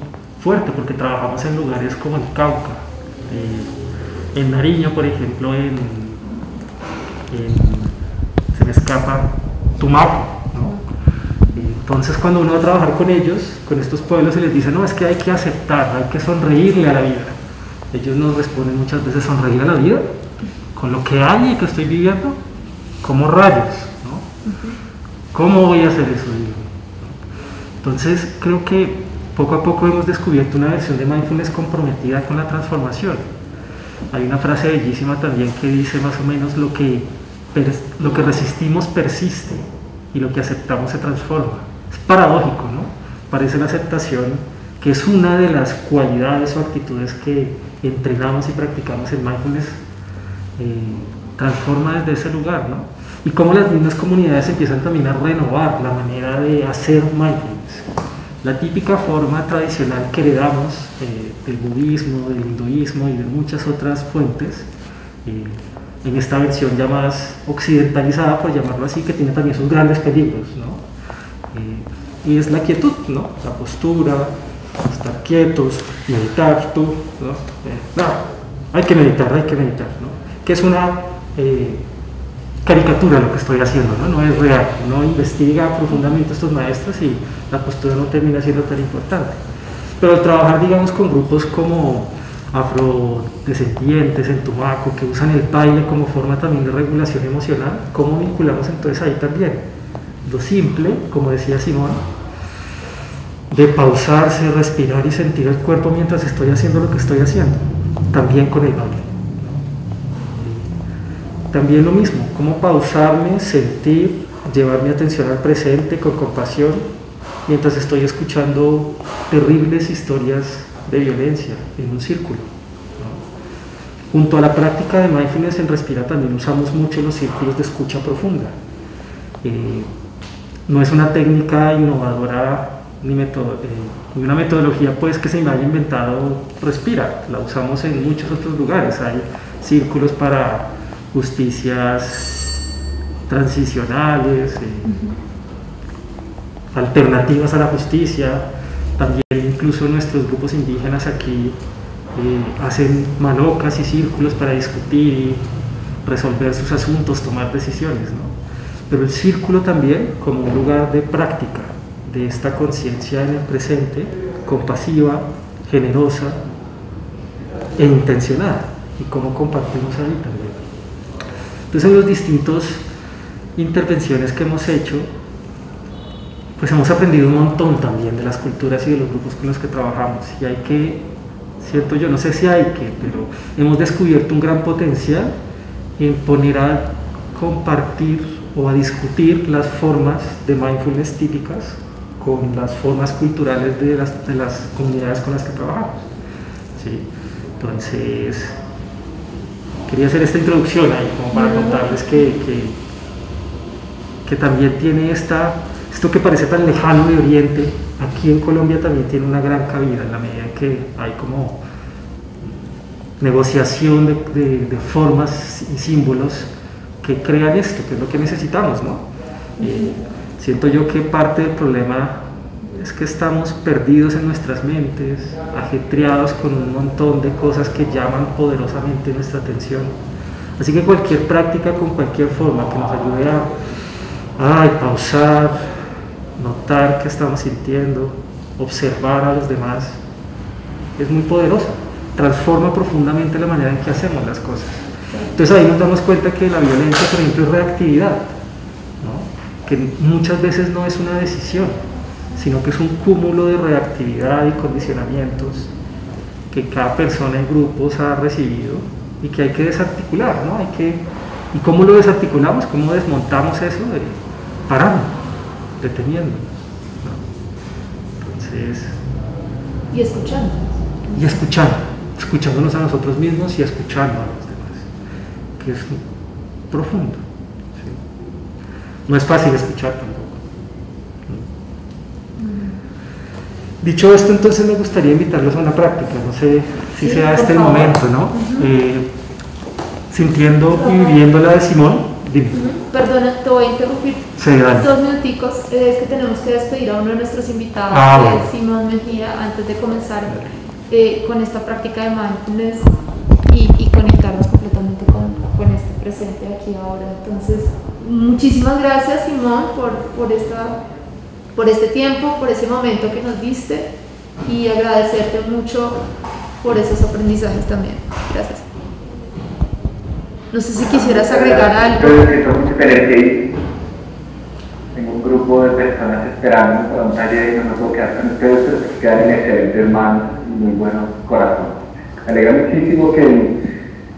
fuerte, porque trabajamos en lugares como el Cauca, en Nariño, por ejemplo, se me escapa, Tumaco, ¿no? Entonces cuando uno va a trabajar con ellos, con estos pueblos, se les dice, no, es que hay que aceptar, hay que sonreírle a la vida. Ellos nos responden muchas veces, ¿sonreír a la vida? Con lo que hay y que estoy viviendo, como rayos, ¿no? ¿Cómo voy a hacer eso? Entonces creo que poco a poco hemos descubierto una versión de mindfulness comprometida con la transformación. Hay una frase bellísima también que dice más o menos lo que resistimos persiste y lo que aceptamos se transforma. Es paradójico, ¿no? Parece la aceptación, que es una de las cualidades o actitudes que entrenamos y practicamos en mindfulness, transforma desde ese lugar, ¿no? y cómo las mismas comunidades empiezan también a renovar la manera de hacer mindfulness. La típica forma tradicional que heredamos del budismo, del hinduismo y de muchas otras fuentes, en esta versión ya más occidentalizada, por llamarlo así, que tiene también sus grandes peligros, ¿no? Y es la quietud, ¿no? La postura, estar quietos, meditar, ¿no? Hay que meditar, ¿no? Que es una caricatura lo que estoy haciendo, ¿no? No es real. Uno investiga profundamente estos maestros y la postura no termina siendo tan importante. Pero al trabajar, digamos, con grupos como afrodescendientes en Tumaco, que usan el baile como forma también de regulación emocional, ¿cómo vinculamos entonces ahí también? Lo simple, como decía Simón, de pausarse, respirar y sentir el cuerpo mientras estoy haciendo lo que estoy haciendo, también con el baile, ¿no? También lo mismo, cómo pausarme, sentir, llevar mi atención al presente con compasión mientras estoy escuchando terribles historias de violencia en un círculo, ¿no? Junto a la práctica de mindfulness en Respira también usamos mucho los círculos de escucha profunda. No es una técnica innovadora ni una metodología pues que se me haya inventado Respira, la usamos en muchos otros lugares. Hay círculos para justicias transicionales, alternativas a la justicia. También incluso nuestros grupos indígenas aquí hacen malocas y círculos para discutir y resolver sus asuntos, tomar decisiones, ¿no? Pero el círculo también como un lugar de práctica de esta conciencia en el presente, compasiva, generosa e intencionada, y cómo compartimos ahí también. Entonces, en las distintas intervenciones que hemos hecho, pues hemos aprendido un montón también de las culturas y de los grupos con los que trabajamos, y hay que, cierto, yo no sé si hay que, pero hemos descubierto un gran potencial en poner a compartir o a discutir las formas de mindfulness típicas con las formas culturales de las comunidades con las que trabajamos, ¿sí? Entonces, quería hacer esta introducción ahí como para contarles que también tiene esto que parece tan lejano de Oriente, aquí en Colombia también tiene una gran cabida en la medida en que hay como negociación de formas y símbolos que crean esto, que es lo que necesitamos, ¿no? Siento yo que parte del problema es que estamos perdidos en nuestras mentes, ajetreados con un montón de cosas que llaman poderosamente nuestra atención. Así que cualquier práctica con cualquier forma que nos ayude a pausar, notar qué estamos sintiendo, observar a los demás, es muy poderosa, transforma profundamente la manera en que hacemos las cosas. Entonces ahí nos damos cuenta que la violencia, por ejemplo, es reactividad, ¿no? Que muchas veces no es una decisión, sino que es un cúmulo de reactividad y condicionamientos que cada persona en grupos ha recibido y que hay que desarticular, ¿no? ¿Y cómo lo desarticulamos? ¿Cómo desmontamos eso? Parando, deteniéndonos, ¿no? Entonces... Y escuchando. Y escuchándonos a nosotros mismos y escuchando a los demás, que es profundo, ¿sí? No es fácil escuchar tampoco. Dicho esto, entonces me gustaría invitarlos a una práctica, no sé si sea este el momento, ¿no? Sintiendo y viviendo la de Simón, dime. Perdona, te voy a interrumpir. Sí, dale. 2 minuticos, es que tenemos que despedir a uno de nuestros invitados, bueno. Simón Mejía, antes de comenzar con esta práctica de mindfulness y conectarnos completamente con este presente aquí ahora. Entonces, muchísimas gracias, Simón, por este tiempo, por ese momento que nos diste, y agradecerte mucho por esos aprendizajes también. Gracias. No sé si quisieras agregar algo. Yo me siento muy diferente ahí. Tengo un grupo de personas esperando para un taller y no me puedo quedar con ustedes, pero que quedan excelentes manos y muy buenos corazones. Me alegra muchísimo que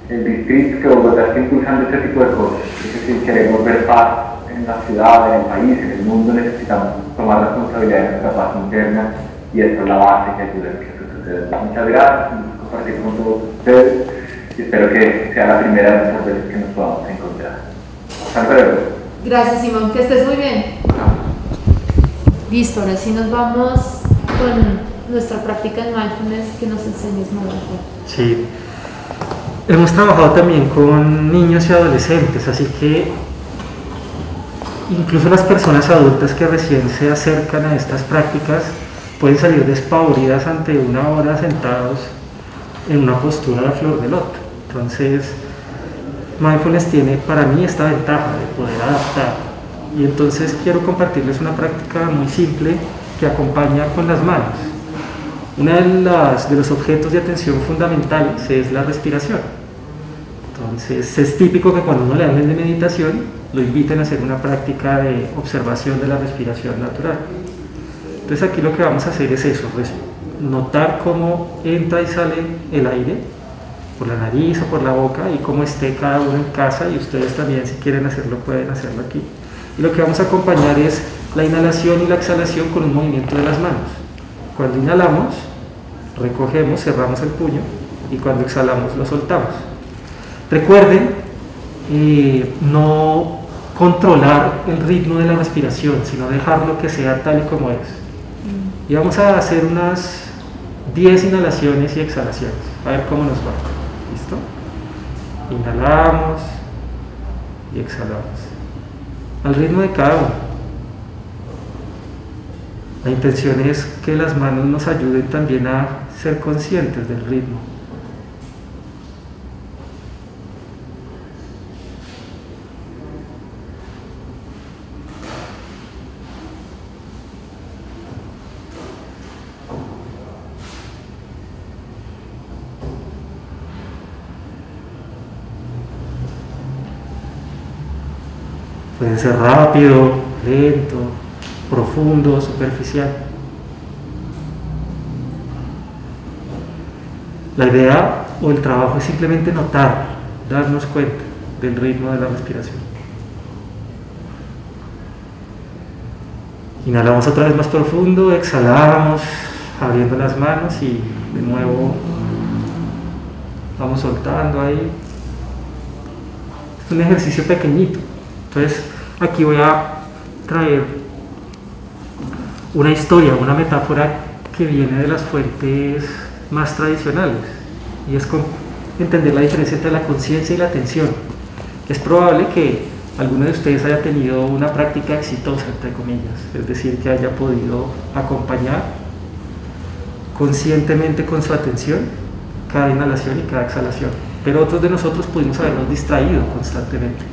el distrito, que Bogotá esté impulsando este tipo de cosas. Es decir, queremos ver paz en la ciudad, en el país, en el mundo. Necesitamos tomar responsabilidad de nuestra paz interna, y esta es la base que ayuda a que esto suceda. Muchas gracias, compartir con todos ustedes, y espero que sea la primera de muchas veces que nos podamos encontrar. Hasta luego. Gracias, Simón, que estés muy bien. Listo, ahora sí nos vamos con nuestra práctica en mindfulness que nos enseñes, Manuel. Sí. Hemos trabajado también con niños y adolescentes, así que incluso las personas adultas que recién se acercan a estas prácticas pueden salir despavoridas ante una hora sentados en una postura de flor de loto. Entonces, mindfulness tiene para mí esta ventaja de poder adaptar. Y entonces quiero compartirles una práctica muy simple que acompaña con las manos. Uno de los objetos de atención fundamentales es la respiración. Entonces es típico que cuando uno le hablen de meditación lo inviten a hacer una práctica de observación de la respiración natural. Entonces aquí lo que vamos a hacer es eso, notar cómo entra y sale el aire por la nariz o por la boca y cómo esté cada uno en casa, y ustedes también si quieren hacerlo pueden hacerlo aquí. Y lo que vamos a acompañar es la inhalación y la exhalación con un movimiento de las manos. Cuando inhalamos, recogemos, cerramos el puño, y cuando exhalamos lo soltamos. Recuerden no controlar el ritmo de la respiración, sino dejarlo que sea tal y como es. Y vamos a hacer unas 10 inhalaciones y exhalaciones, a ver cómo nos va. ¿Listo? Inhalamos y exhalamos al ritmo de cada uno. La intención es que las manos nos ayuden también a ser conscientes del ritmo. Puede ser rápido, lento, profundo, superficial. La idea o el trabajo es simplemente notar, darnos cuenta del ritmo de la respiración. Inhalamos otra vez más profundo, exhalamos abriendo las manos y de nuevo vamos soltando ahí. Es un ejercicio pequeñito. Entonces aquí voy a traer una historia, una metáfora que viene de las fuentes más tradicionales, y es entender la diferencia entre la conciencia y la atención. Es probable que alguno de ustedes haya tenido una práctica exitosa, entre comillas, es decir, que haya podido acompañar conscientemente con su atención cada inhalación y cada exhalación, pero otros de nosotros pudimos habernos distraído constantemente.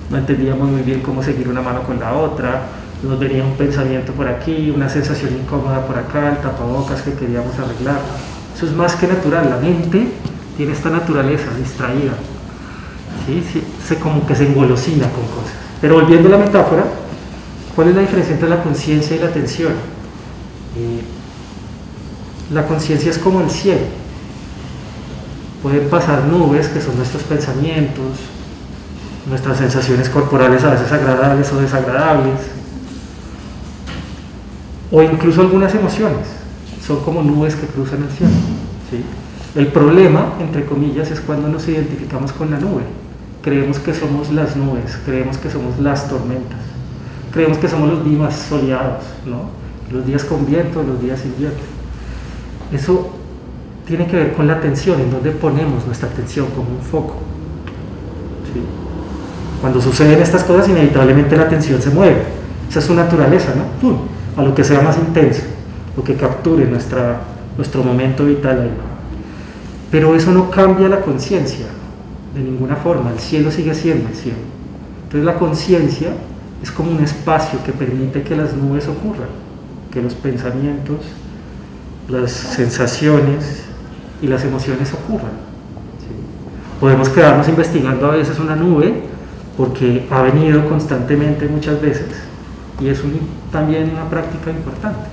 No entendíamos muy bien cómo seguir una mano con la otra, nos venía un pensamiento por aquí, una sensación incómoda por acá, el tapabocas que queríamos arreglar. Eso es más que natural, la mente tiene esta naturaleza distraída, ¿sí? Se como que se engolosina con cosas. Pero volviendo a la metáfora, ¿cuál es la diferencia entre la conciencia y la atención? La conciencia es como el cielo. Pueden pasar nubes, que son nuestros pensamientos, nuestras sensaciones corporales a veces agradables o desagradables, o incluso algunas emociones, son como nubes que cruzan el cielo, ¿sí? El problema, entre comillas, es cuando nos identificamos con la nube. Creemos que somos las nubes, creemos que somos las tormentas, creemos que somos los días soleados, ¿no? Los días con viento, los días sin viento. Eso tiene que ver con la atención, en donde ponemos nuestra atención como un foco, ¿sí? Cuando suceden estas cosas, inevitablemente la atención se mueve. Esa es su naturaleza, ¿no? ¡Pum! A lo que sea más intenso, lo que capture nuestro momento vital ahí. Pero eso no cambia la conciencia de ninguna forma. El cielo sigue siendo el cielo. Entonces la conciencia es como un espacio que permite que las nubes ocurran, que los pensamientos, las sensaciones y las emociones ocurran, ¿sí? Podemos quedarnos investigando a veces una nube porque ha venido constantemente muchas veces, y es también una práctica importante,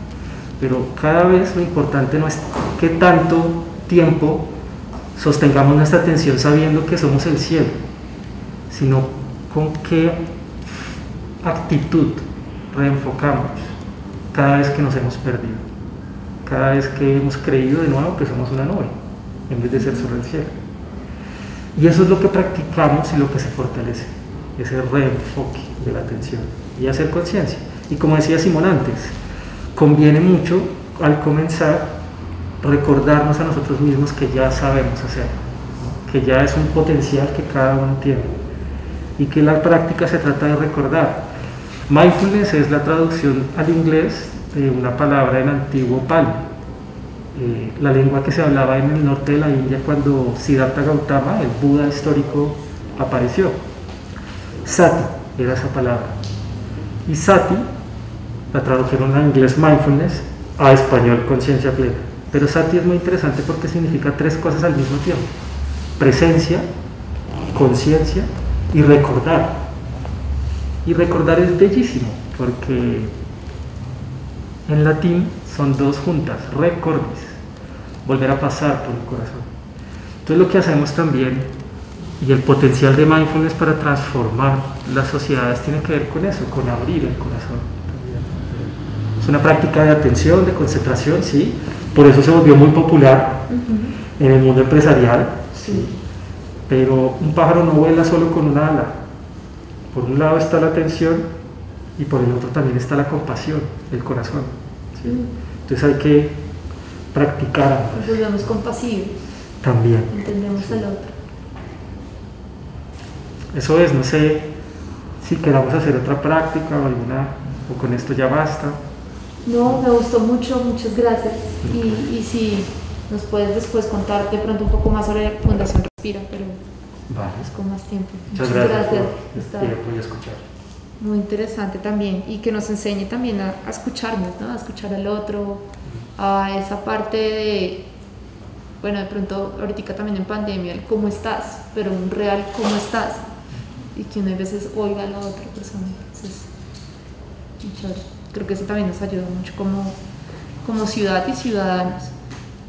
pero cada vez lo importante no es qué tanto tiempo sostengamos nuestra atención sabiendo que somos el cielo, sino con qué actitud reenfocamos cada vez que nos hemos perdido, cada vez que hemos creído de nuevo que somos una nube en vez de ser sobre el cielo. Y eso es lo que practicamos y lo que se fortalece. ese reenfoque de la atención y hacer conciencia. Y como decía Simón antes, conviene mucho al comenzar recordarnos a nosotros mismos que ya sabemos hacer, ¿no? Que ya es un potencial que cada uno tiene y que la práctica se trata de recordar. Mindfulness es la traducción al inglés de una palabra en antiguo Pali, la lengua que se hablaba en el norte de la India cuando Siddhartha Gautama, el Buda histórico, apareció. Sati era esa palabra, y Sati la tradujeron al inglés mindfulness, a español conciencia plena. Pero Sati es muy interesante porque significa tres cosas al mismo tiempo: presencia, conciencia y recordar. Y recordar es bellísimo porque en latín son dos juntas, recordis, volver a pasar por el corazón. Entonces lo que hacemos también, y el potencial de mindfulness para transformar las sociedades tiene que ver con eso, con abrir el corazón. Es una práctica de atención, de concentración, sí, por eso se volvió muy popular en el mundo empresarial, sí. Pero un pájaro no vuela solo con una ala. Por un lado está la atención y por el otro también está la compasión, el corazón, ¿sí? Entonces hay que practicar. Nos volvemos compasivos. También. Entendemos al otro. Eso es, no sé si queramos hacer otra práctica o alguna, o con esto ya basta. No, me gustó mucho, muchas gracias. Y si nos puedes después contar de pronto un poco más sobre Fundación Respira, pero vale, es con más tiempo. Muchas gracias por Está tiempo y escuchar. muy interesante también, y que nos enseñe también a escucharnos, ¿no? A escuchar al otro, a esa parte de, bueno, de pronto ahorita también en pandemia, el cómo estás, pero un real cómo estás, y que uno a veces oiga a la otra persona. Entonces, creo que eso también nos ayuda mucho como ciudad y ciudadanos.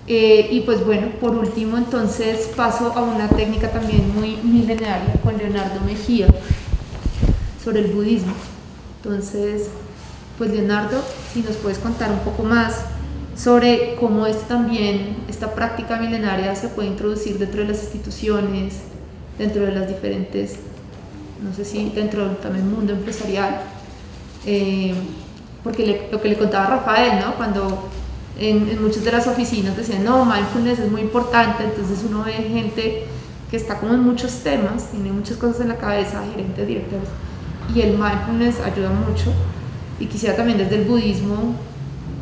Y pues bueno, por último entonces paso a una técnica también muy milenaria con Leonardo Mejía sobre el budismo. Entonces, pues Leonardo, si nos puedes contar un poco más sobre cómo esta práctica milenaria se puede introducir dentro de las instituciones, dentro de las diferentes, no sé si dentro del también mundo empresarial, porque lo que le contaba Rafael, ¿no? Cuando en muchas de las oficinas decían, no, mindfulness es muy importante, entonces uno ve gente que está como en muchos temas, tiene muchas cosas en la cabeza, gerentes, directores, y el mindfulness ayuda mucho. Y quisiera también desde el budismo,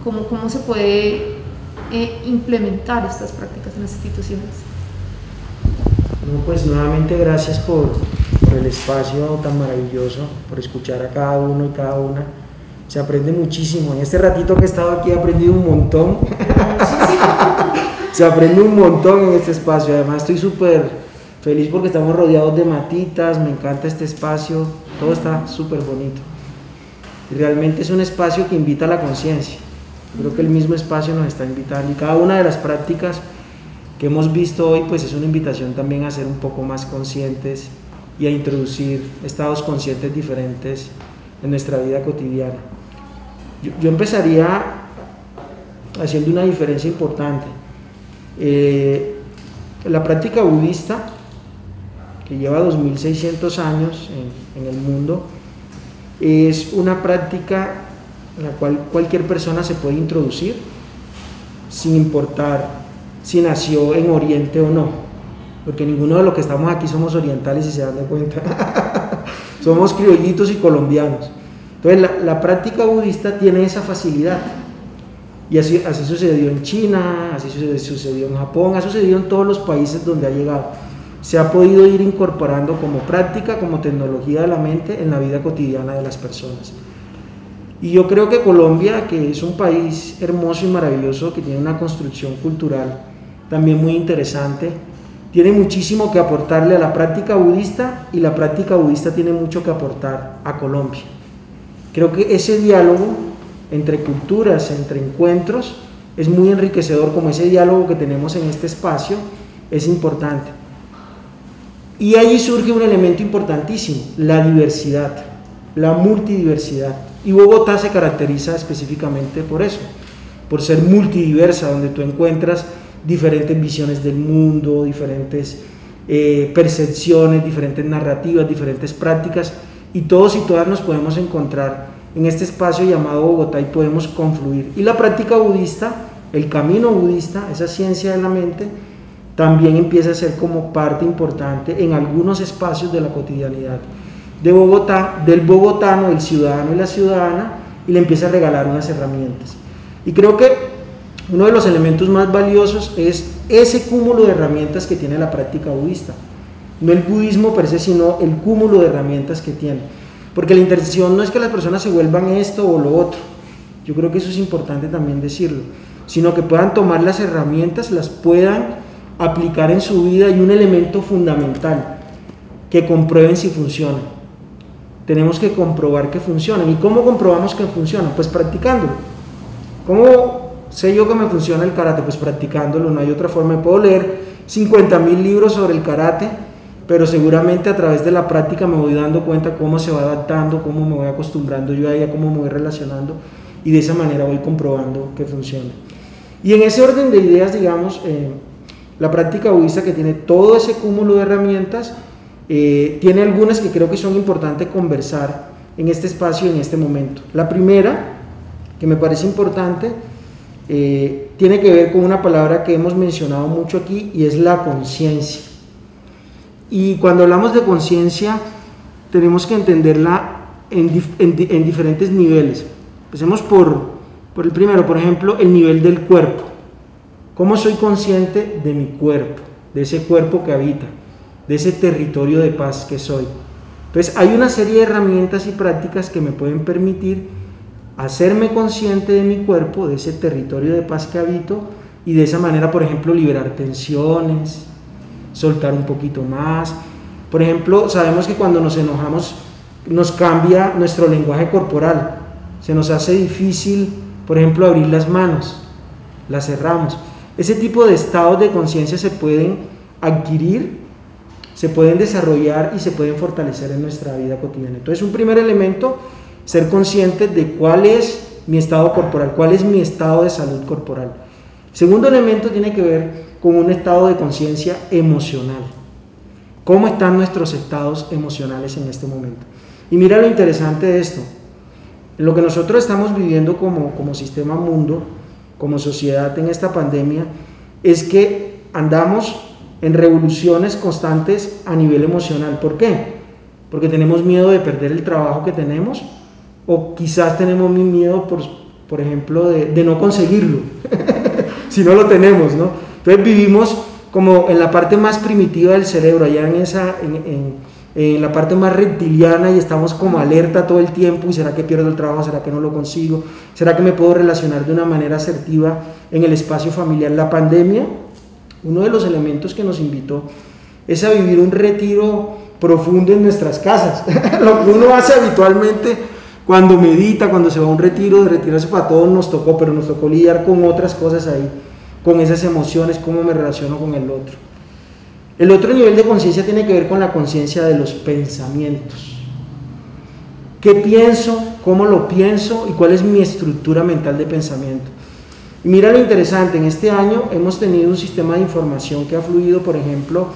cómo se puede implementar estas prácticas en las instituciones. No, pues nuevamente gracias por el espacio tan maravilloso, por escuchar a cada uno y cada una. Se aprende muchísimo. En este ratito que he estado aquí he aprendido un montón. Se aprende un montón en este espacio. Además estoy súper feliz porque estamos rodeados de matitas, me encanta este espacio, todo está súper bonito. Y realmente es un espacio que invita a la conciencia. Creo que el mismo espacio nos está invitando y cada una de las prácticas que hemos visto hoy pues es una invitación también a ser un poco más conscientes y a introducir estados conscientes diferentes en nuestra vida cotidiana. Yo empezaría haciendo una diferencia importante. La práctica budista, que lleva 2600 años en el mundo, es una práctica en la cual cualquier persona se puede introducir sin importar si nació en Oriente o no, porque ninguno de los que estamos aquí somos orientales, si se dan cuenta. Somos criollitos y colombianos. Entonces la práctica budista tiene esa facilidad, y así sucedió en China, así sucedió en Japón, ha sucedido en todos los países donde ha llegado. Se ha podido ir incorporando como práctica, como tecnología de la mente en la vida cotidiana de las personas. Y yo creo que Colombia, que es un país hermoso y maravilloso, que tiene una construcción cultural también muy interesante, tiene muchísimo que aportarle a la práctica budista, y la práctica budista tiene mucho que aportar a Colombia. Creo que ese diálogo entre culturas, entre encuentros, es muy enriquecedor, como ese diálogo que tenemos en este espacio es importante. Y allí surge un elemento importantísimo, la diversidad, la multidiversidad. Y Bogotá se caracteriza específicamente por eso, por ser multidiversa, donde tú encuentras diferentes visiones del mundo, diferentes percepciones, diferentes narrativas, diferentes prácticas, y todos y todas nos podemos encontrar en este espacio llamado Bogotá y podemos confluir. Y la práctica budista, el camino budista, esa ciencia de la mente, también empieza a ser como parte importante en algunos espacios de la cotidianidad de Bogotá, del bogotano, del ciudadano y la ciudadana, y le empieza a regalar unas herramientas. Y creo que uno de los elementos más valiosos es ese cúmulo de herramientas que tiene la práctica budista. No el budismo per se, sino el cúmulo de herramientas que tiene. Porque la intención no es que las personas se vuelvan esto o lo otro. Yo creo que eso es importante también decirlo. Sino que puedan tomar las herramientas, las puedan aplicar en su vida, y un elemento fundamental, que comprueben si funcionan. Tenemos que comprobar que funcionan. ¿Y cómo comprobamos que funcionan? Pues practicándolo. ¿Cómo sé yo que me funciona el karate? Pues practicándolo, no hay otra forma. Puedo leer 50.000 libros sobre el karate, pero seguramente a través de la práctica me voy dando cuenta cómo se va adaptando, cómo me voy acostumbrando yo a ella, cómo me voy relacionando, y de esa manera voy comprobando que funciona. Y en ese orden de ideas, digamos, la práctica budista, que tiene todo ese cúmulo de herramientas, tiene algunas que creo que son importantes conversar en este espacio y en este momento. La primera, que me parece importante, tiene que ver con una palabra que hemos mencionado mucho aquí, y es la conciencia. Y cuando hablamos de conciencia, tenemos que entenderla en diferentes niveles. Empecemos por el primero, por ejemplo, el nivel del cuerpo. ¿Cómo soy consciente de mi cuerpo, de ese cuerpo que habita, de ese territorio de paz que soy? Entonces, hay una serie de herramientas y prácticas que me pueden permitir hacerme consciente de mi cuerpo, de ese territorio de paz que habito, y de esa manera, por ejemplo, liberar tensiones, soltar un poquito más. Por ejemplo, sabemos que cuando nos enojamos nos cambia nuestro lenguaje corporal, se nos hace difícil, por ejemplo, abrir las manos, las cerramos. Ese tipo de estados de conciencia se pueden adquirir, se pueden desarrollar y se pueden fortalecer en nuestra vida cotidiana. Entonces, un primer elemento, ser consciente de cuál es mi estado corporal, cuál es mi estado de salud corporal. Segundo elemento tiene que ver con un estado de conciencia emocional. ¿Cómo están nuestros estados emocionales en este momento? Y mira lo interesante de esto. Lo que nosotros estamos viviendo como sistema mundo, como sociedad en esta pandemia, es que andamos en revoluciones constantes a nivel emocional. ¿Por qué? Porque tenemos miedo de perder el trabajo que tenemos, o quizás tenemos miedo, por ejemplo, de no conseguirlo, si no lo tenemos, ¿no? Entonces vivimos como en la parte más primitiva del cerebro, allá en la parte más reptiliana, y estamos como alerta todo el tiempo. ¿Y será que pierdo el trabajo? ¿Será que no lo consigo? ¿Será que me puedo relacionar de una manera asertiva en el espacio familiar? La pandemia, uno de los elementos que nos invitó es a vivir un retiro profundo en nuestras casas. Lo que uno hace habitualmente cuando medita, cuando se va a un retiro, de retirarse para todos nos tocó, pero nos tocó lidiar con otras cosas ahí, con esas emociones, cómo me relaciono con el otro. El otro nivel de conciencia tiene que ver con la conciencia de los pensamientos. ¿Qué pienso? ¿Cómo lo pienso? ¿Y cuál es mi estructura mental de pensamiento? Y mira lo interesante, en este año hemos tenido un sistema de información que ha fluido, por ejemplo,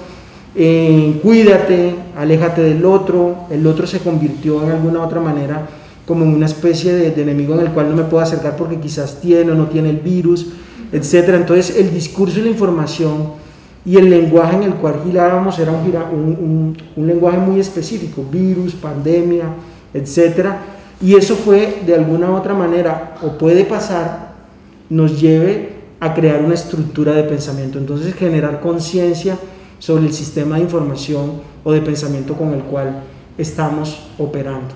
en cuídate, aléjate del otro. El otro se convirtió en alguna otra manera como una especie de enemigo en el cual no me puedo acercar porque quizás tiene o no tiene el virus, etc. Entonces el discurso y la información y el lenguaje en el cual girábamos era un lenguaje muy específico: virus, pandemia, etc. Y eso fue, de alguna u otra manera, o puede pasar, nos lleve a crear una estructura de pensamiento. Entonces, generar conciencia sobre el sistema de información o de pensamiento con el cual estamos operando.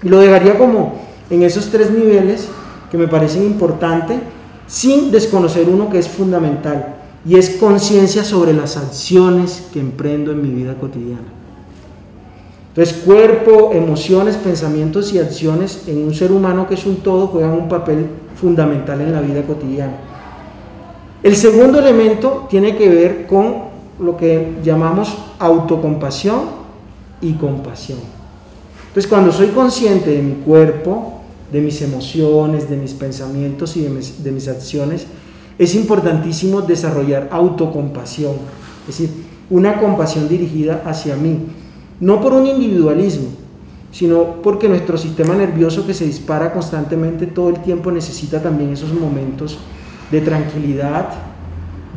Y lo dejaría como en esos tres niveles que me parecen importantes, sin desconocer uno que es fundamental, y es conciencia sobre las acciones que emprendo en mi vida cotidiana. Entonces, cuerpo, emociones, pensamientos y acciones en un ser humano que es un todo juegan un papel fundamental en la vida cotidiana. El segundo elemento tiene que ver con lo que llamamos autocompasión y compasión. Entonces, cuando soy consciente de mi cuerpo, de mis emociones, de mis pensamientos y de mis acciones, es importantísimo desarrollar autocompasión. Es decir, una compasión dirigida hacia mí, no por un individualismo, sino porque nuestro sistema nervioso, que se dispara constantemente todo el tiempo, necesita también esos momentos de tranquilidad,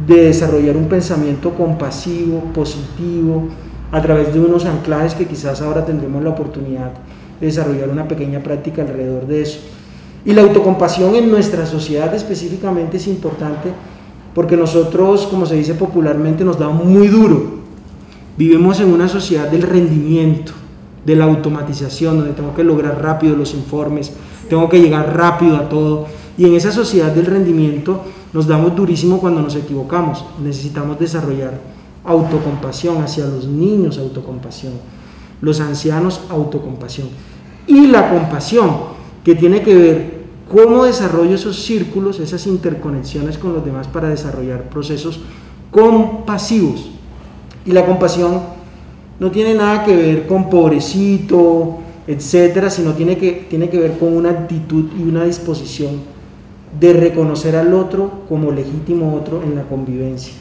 de desarrollar un pensamiento compasivo, positivo, a través de unos anclajes que quizás ahora tendremos la oportunidad de desarrollar una pequeña práctica alrededor de eso. Y la autocompasión en nuestra sociedad específicamente es importante porque nosotros, como se dice popularmente, nos da muy duro. Vivimos en una sociedad del rendimiento, de la automatización, donde tengo que lograr rápido los informes, tengo que llegar rápido a todo. Y en esa sociedad del rendimiento nos damos durísimo cuando nos equivocamos. Necesitamos desarrollar autocompasión hacia los niños, autocompasión, los ancianos, autocompasión. Y la compasión, que tiene que ver cómo desarrollo esos círculos, esas interconexiones con los demás para desarrollar procesos compasivos. Y la compasión no tiene nada que ver con pobrecito, etcétera, sino tiene que ver con una actitud y una disposición de reconocer al otro como legítimo otro en la convivencia.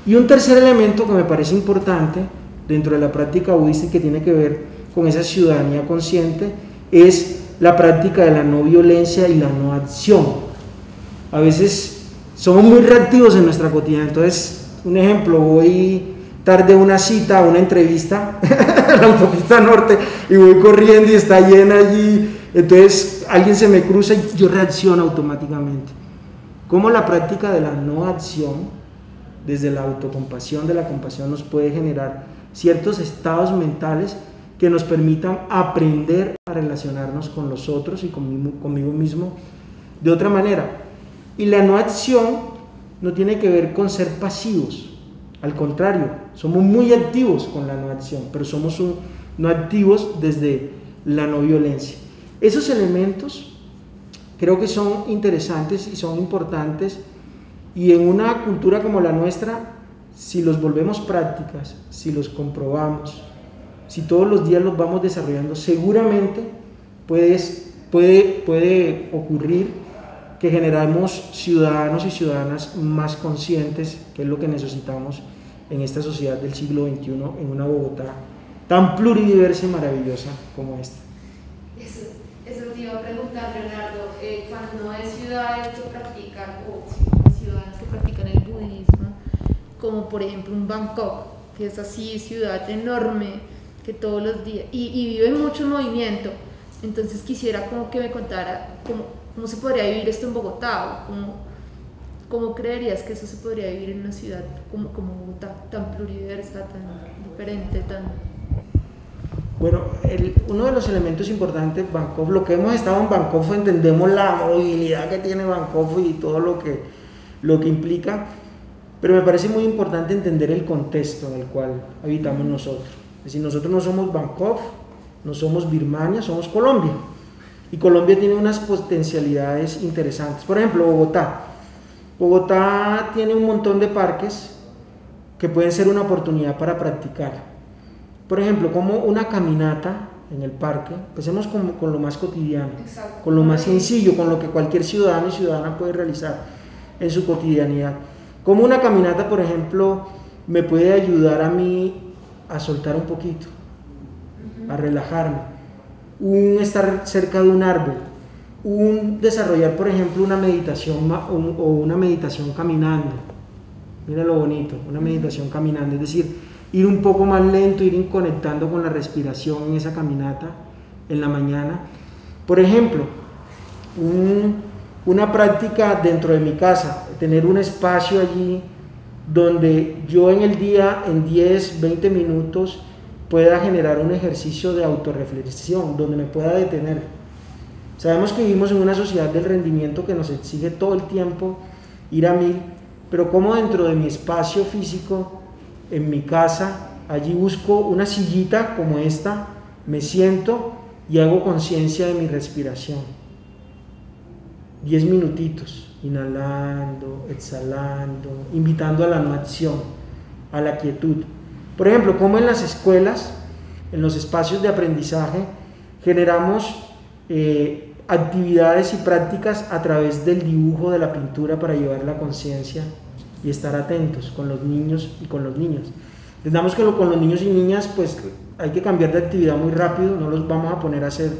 Y un tercer elemento que me parece importante dentro de la práctica budista y que tiene que ver con esa ciudadanía consciente es la práctica de la no violencia y la no acción. A veces somos muy reactivos en nuestra cotidianidad. Entonces, un ejemplo, voy tarde a una cita, a una entrevista en la autopista norte y voy corriendo y está llena allí, entonces alguien se me cruza y yo reacciono automáticamente. ¿Cómo la práctica de la no acción, desde la autocompasión, de la compasión, nos puede generar ciertos estados mentales que nos permitan aprender a relacionarnos con los otros y conmigo mismo de otra manera? Y la no acción no tiene que ver con ser pasivos, al contrario, somos muy activos con la no acción, pero somos no activos desde la no violencia. Esos elementos creo que son interesantes y son importantes, y en una cultura como la nuestra, si los volvemos prácticas, si los comprobamos, si todos los días los vamos desarrollando, seguramente puede ocurrir que generamos ciudadanos y ciudadanas más conscientes, que es lo que necesitamos en esta sociedad del siglo XXI, en una Bogotá tan pluridiversa y maravillosa como esta. Eso te iba a preguntar, Leonardo, cuando no hay ciudades que practican, o ciudades que practican el budismo, como por ejemplo un Bangkok, que es así, ciudad enorme, que todos los días, y vive mucho movimiento, entonces quisiera como que me contara cómo se podría vivir esto en Bogotá, o cómo creerías que eso se podría vivir en una ciudad como Bogotá, tan pluridiversa, tan diferente, tan... Bueno, uno de los elementos importantes, Bangkok, lo que hemos estado en Bangkok, entendemos la movilidad que tiene Bangkok y todo lo que implica, pero me parece muy importante entender el contexto en el cual habitamos nosotros. Es decir, nosotros no somos Bangkok, no somos Birmania, somos Colombia. Y Colombia tiene unas potencialidades interesantes. Por ejemplo, Bogotá tiene un montón de parques que pueden ser una oportunidad para practicar. Por ejemplo, como una caminata en el parque, empecemos con lo más cotidiano, Exacto. Con lo más sencillo, con lo que cualquier ciudadano y ciudadana puede realizar en su cotidianidad. Como una caminata, por ejemplo, me puede ayudar a mí a soltar un poquito, a relajarme, estar cerca de un árbol, desarrollar, por ejemplo, una meditación o una meditación caminando. Mira lo bonito, una meditación caminando, es decir, ir un poco más lento, ir conectando con la respiración en esa caminata en la mañana. Por ejemplo, una práctica dentro de mi casa, tener un espacio allí donde yo en el día, en 10, 20 minutos, pueda generar un ejercicio de autorreflexión, donde me pueda detener. Sabemos que vivimos en una sociedad del rendimiento que nos exige todo el tiempo ir a 1000, pero como dentro de mi espacio físico, en mi casa, allí busco una sillita como esta, me siento y hago conciencia de mi respiración. 10 minutitos, inhalando, exhalando, invitando a la no acción, a la quietud. Por ejemplo, como en las escuelas, en los espacios de aprendizaje, generamos actividades y prácticas a través del dibujo, de la pintura, para llevar la conciencia y estar atentos con los niños y con los niños. Entendamos que con los niños y niñas pues hay que cambiar de actividad muy rápido, no los vamos a poner a hacer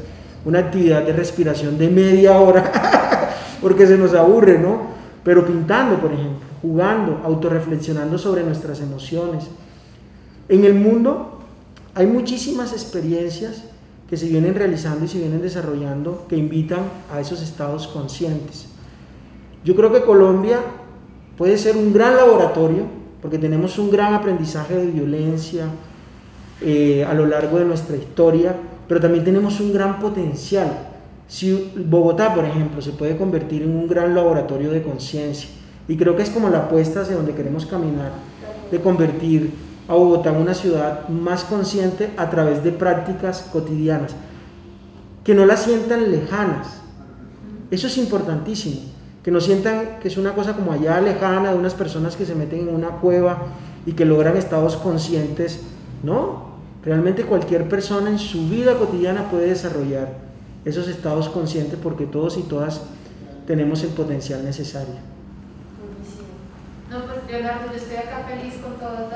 una actividad de respiración de media hora porque se nos aburre, ¿no? Pero pintando, por ejemplo, jugando, autorreflexionando sobre nuestras emociones. En el mundo hay muchísimas experiencias que se vienen realizando y se vienen desarrollando que invitan a esos estados conscientes. Yo creo que Colombia puede ser un gran laboratorio porque tenemos un gran aprendizaje de violencia a lo largo de nuestra historia, pero también tenemos un gran potencial. Si Bogotá, por ejemplo, se puede convertir en un gran laboratorio de conciencia, y creo que es como la apuesta hacia donde queremos caminar, de convertir a Bogotá en una ciudad más consciente a través de prácticas cotidianas, que no las sientan lejanas. Eso es importantísimo, que no sientan que es una cosa como allá lejana de unas personas que se meten en una cueva y que logran estados conscientes. No, realmente cualquier persona en su vida cotidiana puede desarrollar esos estados conscientes porque todos y todas tenemos el potencial necesario. No, pues Leonardo, yo estoy acá feliz con todas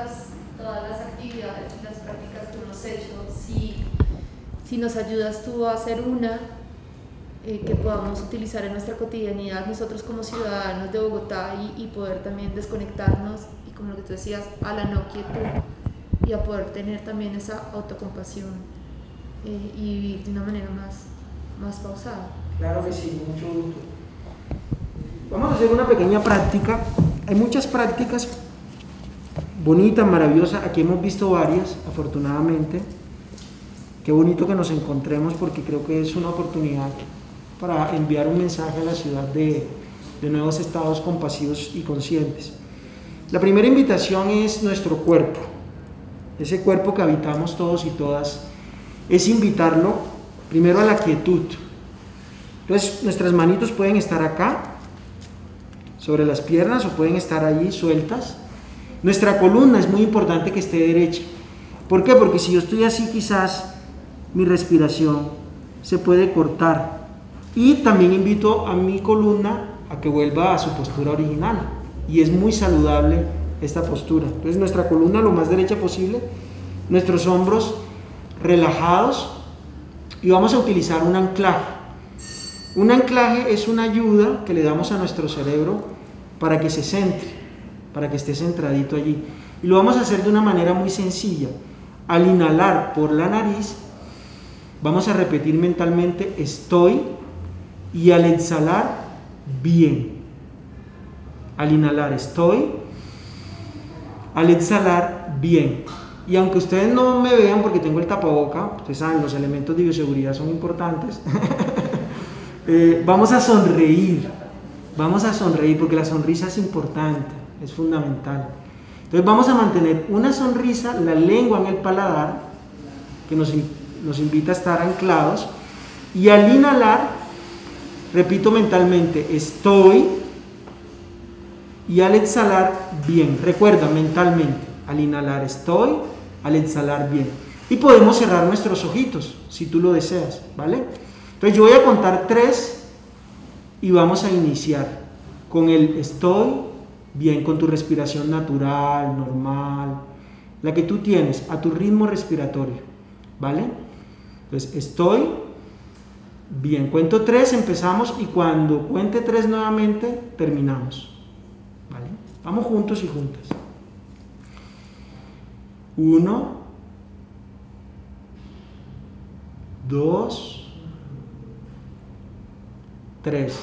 las actividades y las prácticas que hemos hecho. Si nos ayudas tú a hacer una que podamos utilizar en nuestra cotidianidad nosotros como ciudadanos de Bogotá y poder también desconectarnos y, como lo que tú decías, a la no quietud y a poder tener también esa autocompasión y vivir de una manera más pausada. Claro que sí, mucho gusto. Vamos a hacer una pequeña práctica. Hay muchas prácticas bonitas, maravillosas. Aquí hemos visto varias, afortunadamente. Qué bonito que nos encontremos porque creo que es una oportunidad para enviar un mensaje a la ciudad de nuevos estados compasivos y conscientes. La primera invitación es nuestro cuerpo, ese cuerpo que habitamos todos y todas, es invitarlo primero a la quietud. Entonces nuestras manitos pueden estar acá, sobre las piernas, o pueden estar allí sueltas. Nuestra columna es muy importante que esté derecha. ¿Por qué? Porque si yo estoy así, quizás mi respiración se puede cortar. Y también invito a mi columna a que vuelva a su postura original. Y es muy saludable esta postura. Entonces nuestra columna lo más derecha posible, nuestros hombros relajados, y vamos a utilizar un anclaje. Un anclaje es una ayuda que le damos a nuestro cerebro para que se centre, para que esté centradito allí. Y lo vamos a hacer de una manera muy sencilla. Al inhalar por la nariz, vamos a repetir mentalmente estoy, y al exhalar, bien. Al inhalar estoy, al exhalar, bien. Y aunque ustedes no me vean porque tengo el tapaboca, ustedes saben, los elementos de bioseguridad son importantes, vamos a sonreír porque la sonrisa es importante, es fundamental. Entonces vamos a mantener una sonrisa, la lengua en el paladar, que nos invita a estar anclados, y al inhalar, repito mentalmente, estoy, y al exhalar, bien. Recuerda mentalmente, al inhalar estoy, al exhalar, bien. Y podemos cerrar nuestros ojitos, si tú lo deseas, ¿vale? Entonces yo voy a contar 3 y vamos a iniciar con el estoy, bien, con tu respiración natural, normal, la que tú tienes, a tu ritmo respiratorio, ¿vale? Entonces estoy, bien, cuento 3, empezamos, y cuando cuente 3 nuevamente, terminamos, ¿vale? Vamos juntos y juntas. 1, 2, 3.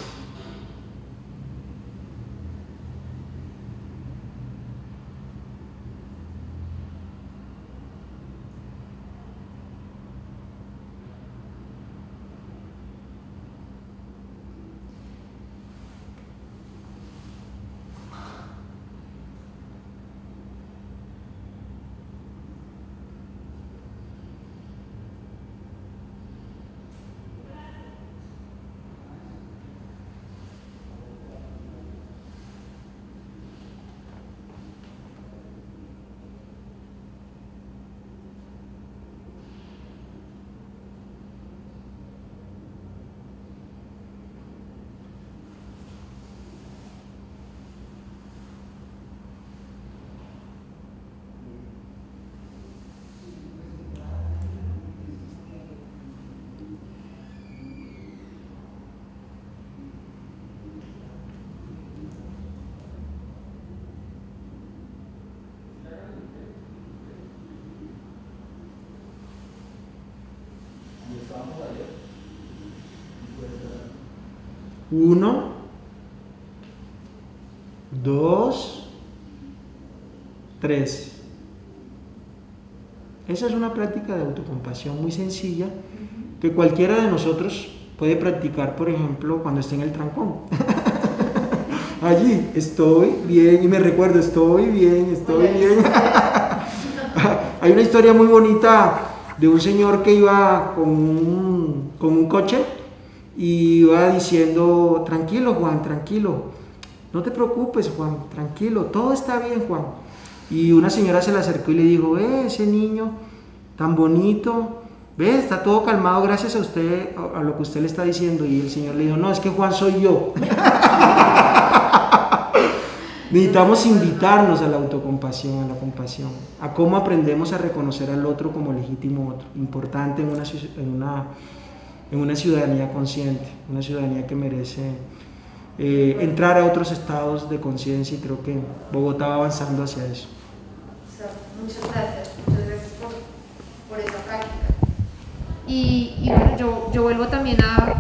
1, 2, 3. Esa es una práctica de autocompasión muy sencilla que cualquiera de nosotros puede practicar, por ejemplo, cuando esté en el trancón. Allí, estoy bien, y me recuerdo, estoy bien, estoy bien. Hay una historia muy bonita de un señor que iba con un coche y iba diciendo: tranquilo, Juan, tranquilo, no te preocupes, Juan, tranquilo, todo está bien, Juan. Y una señora se le acercó y le dijo: ese niño tan bonito, ve, está todo calmado gracias a usted, a lo que usted le está diciendo. Y el señor le dijo: no, es que Juan soy yo. Necesitamos invitarnos a la autocompasión, a la compasión, a cómo aprendemos a reconocer al otro como legítimo otro, importante en una ciudadanía consciente, una ciudadanía que merece entrar a otros estados de conciencia, y creo que Bogotá va avanzando hacia eso. Muchas gracias por esa práctica. Y bueno, yo vuelvo también a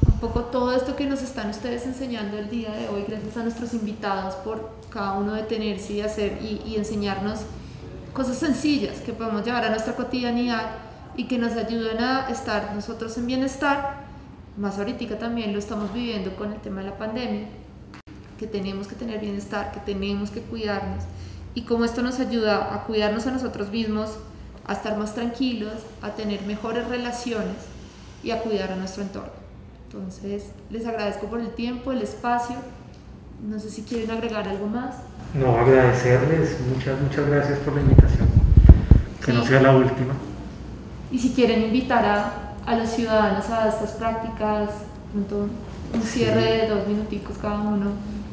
un poco todo esto que nos están ustedes enseñando el día de hoy, gracias a nuestros invitados por cada uno detenerse y hacer y enseñarnos cosas sencillas que podemos llevar a nuestra cotidianidad y que nos ayudan a estar nosotros en bienestar. Más ahorita también lo estamos viviendo con el tema de la pandemia, que tenemos que tener bienestar, que tenemos que cuidarnos, y cómo esto nos ayuda a cuidarnos a nosotros mismos, a estar más tranquilos, a tener mejores relaciones y a cuidar a nuestro entorno. Entonces, les agradezco por el tiempo, el espacio. No sé si quieren agregar algo más. No, agradecerles, muchas gracias por la invitación. Que no sea la última. Y si quieren invitar a los ciudadanos a estas prácticas, un cierre de 2 minuticos cada uno,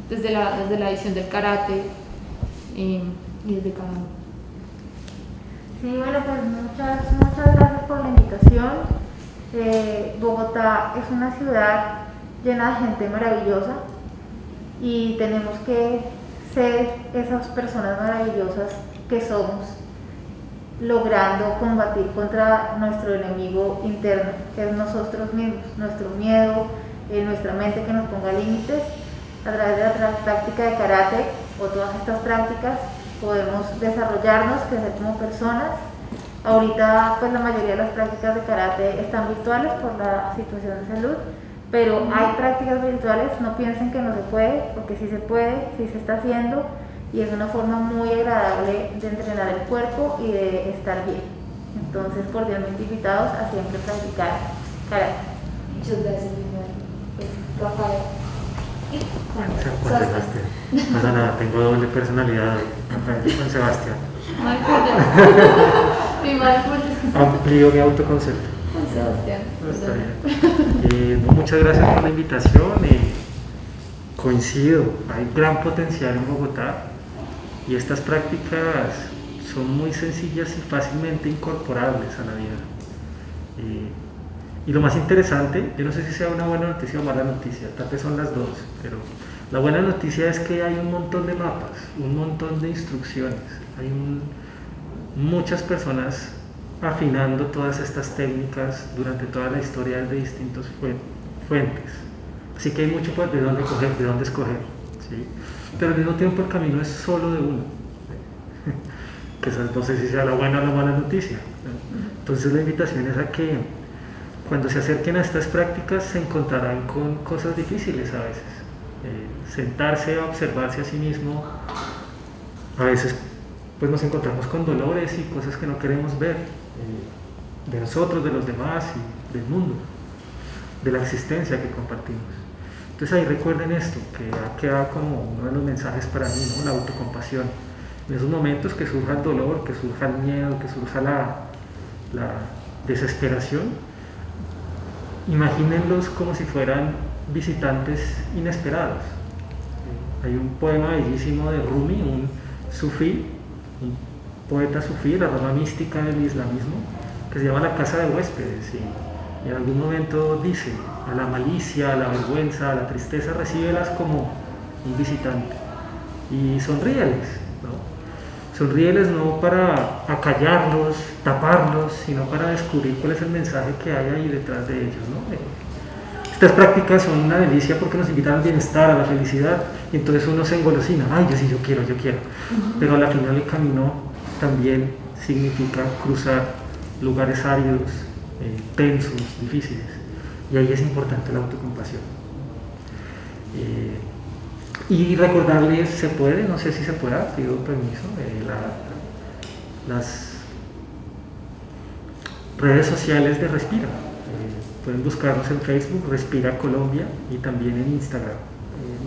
desde la edición del karate y desde cada uno. Sí, bueno, pues muchas gracias por la invitación. Bogotá es una ciudad llena de gente maravillosa y tenemos que ser esas personas maravillosas que somos, logrando combatir contra nuestro enemigo interno, que es nosotros mismos, nuestro miedo, nuestra mente que nos ponga límites. A través de la práctica de karate o todas estas prácticas podemos desarrollarnos, crecer como personas. Ahorita pues la mayoría de las prácticas de karate están virtuales por la situación de salud, pero hay prácticas virtuales, no piensen que no se puede, porque sí se puede, sí se está haciendo, y es una forma muy agradable de entrenar el cuerpo y de estar bien. Entonces, cordialmente invitados a siempre practicar karate. Muchas gracias, Rafael. No, nada, tengo doble personalidad, Rafael con Sebastián. Amplío mi autoconcepto. Con Sebastián. Está bien. Muchas gracias por la invitación. Coincido, hay gran potencial en Bogotá y estas prácticas son muy sencillas y fácilmente incorporables a la vida. Y lo más interesante, yo no sé si sea una buena noticia o mala noticia, tal vez son las dos, pero la buena noticia es que hay un montón de mapas, un montón de instrucciones, hay muchas personas afinando todas estas técnicas durante toda la historia de distintas fuentes. Así que hay mucho de dónde coger, de dónde escoger, ¿sí? Pero al mismo tiempo el camino es solo de uno, que no sé si sea la buena o la mala noticia. Entonces la invitación es a que cuando se acerquen a estas prácticas se encontrarán con cosas difíciles a veces. Sentarse a observarse a sí mismo, a veces pues nos encontramos con dolores y cosas que no queremos ver, de nosotros, de los demás y del mundo, de la existencia que compartimos. Entonces ahí recuerden esto, que ha quedado como uno de los mensajes para mí, ¿no? La autocompasión. En esos momentos que surja el dolor, que surja el miedo, que surja la desesperación, imagínenlos como si fueran visitantes inesperados. Hay un poema bellísimo de Rumi, un sufí, un poeta sufí, la rama mística del islamismo, que se llama La casa de huéspedes, y en algún momento dice: a la malicia, a la vergüenza, a la tristeza, recíbelas como un visitante y sonríeles, ¿no? Sonríeles no para acallarlos, taparlos, sino para descubrir cuál es el mensaje que hay ahí detrás de ellos, ¿no? Estas prácticas son una delicia porque nos invitan al bienestar, a la felicidad, y entonces uno se engolosina, ay, yo sí, yo quiero, pero al final el camino también significa cruzar lugares áridos, tensos, difíciles, y ahí es importante la autocompasión. Y recordarles, se puede, no sé si se pueda, pido permiso, las redes sociales de Respira. Pueden buscarnos en Facebook, Respira Colombia, y también en Instagram.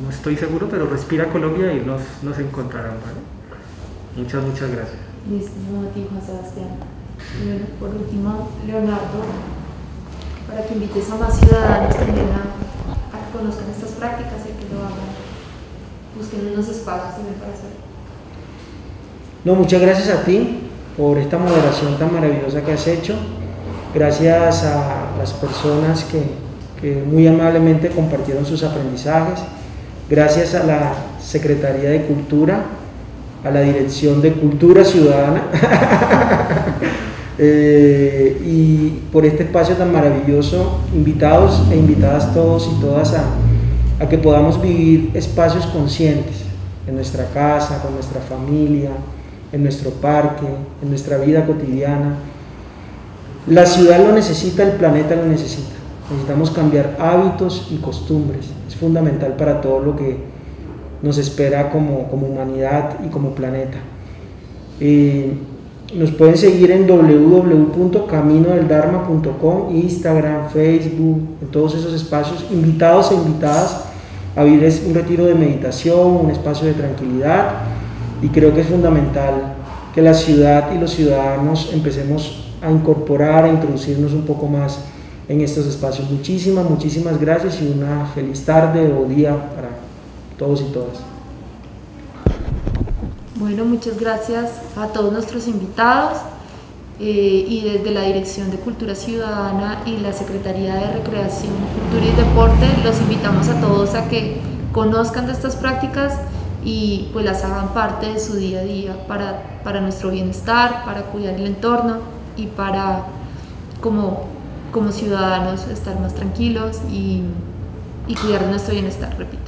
No estoy seguro, pero Respira Colombia y nos encontrarán, ¿vale? Muchas gracias. Listo, no, a ti, Juan Sebastián. Y bueno, por último, Leonardo, para que invites a más ciudadanos también a que conozcan estas prácticas y que lo hagan, busquen unos espacios también para hacerlo. No, muchas gracias a ti por esta moderación tan maravillosa que has hecho. Gracias a las personas que muy amablemente compartieron sus aprendizajes. Gracias a la Secretaría de Cultura, a la Dirección de Cultura Ciudadana y por este espacio tan maravilloso. Invitados e invitadas todos y todas a que podamos vivir espacios conscientes en nuestra casa, con nuestra familia, en nuestro parque, en nuestra vida cotidiana. La ciudad lo necesita, el planeta lo necesita. Necesitamos cambiar hábitos y costumbres. Es fundamental para todo lo que nos espera como humanidad y como planeta. Nos pueden seguir en www.caminodeldharma.com, Instagram, Facebook, en todos esos espacios. Invitados e invitadas a vivir un retiro de meditación, un espacio de tranquilidad. Y creo que es fundamental que la ciudad y los ciudadanos empecemos a incorporar, a introducirnos un poco más en estos espacios. Muchísimas gracias y una feliz tarde o día para todos y todas. Bueno, muchas gracias a todos nuestros invitados y desde la Dirección de Cultura Ciudadana y la Secretaría de Recreación, Cultura y Deporte los invitamos a todos a que conozcan de estas prácticas y pues las hagan parte de su día a día para nuestro bienestar, para cuidar el entorno y para como ciudadanos estar más tranquilos y cuidar de nuestro bienestar, repito.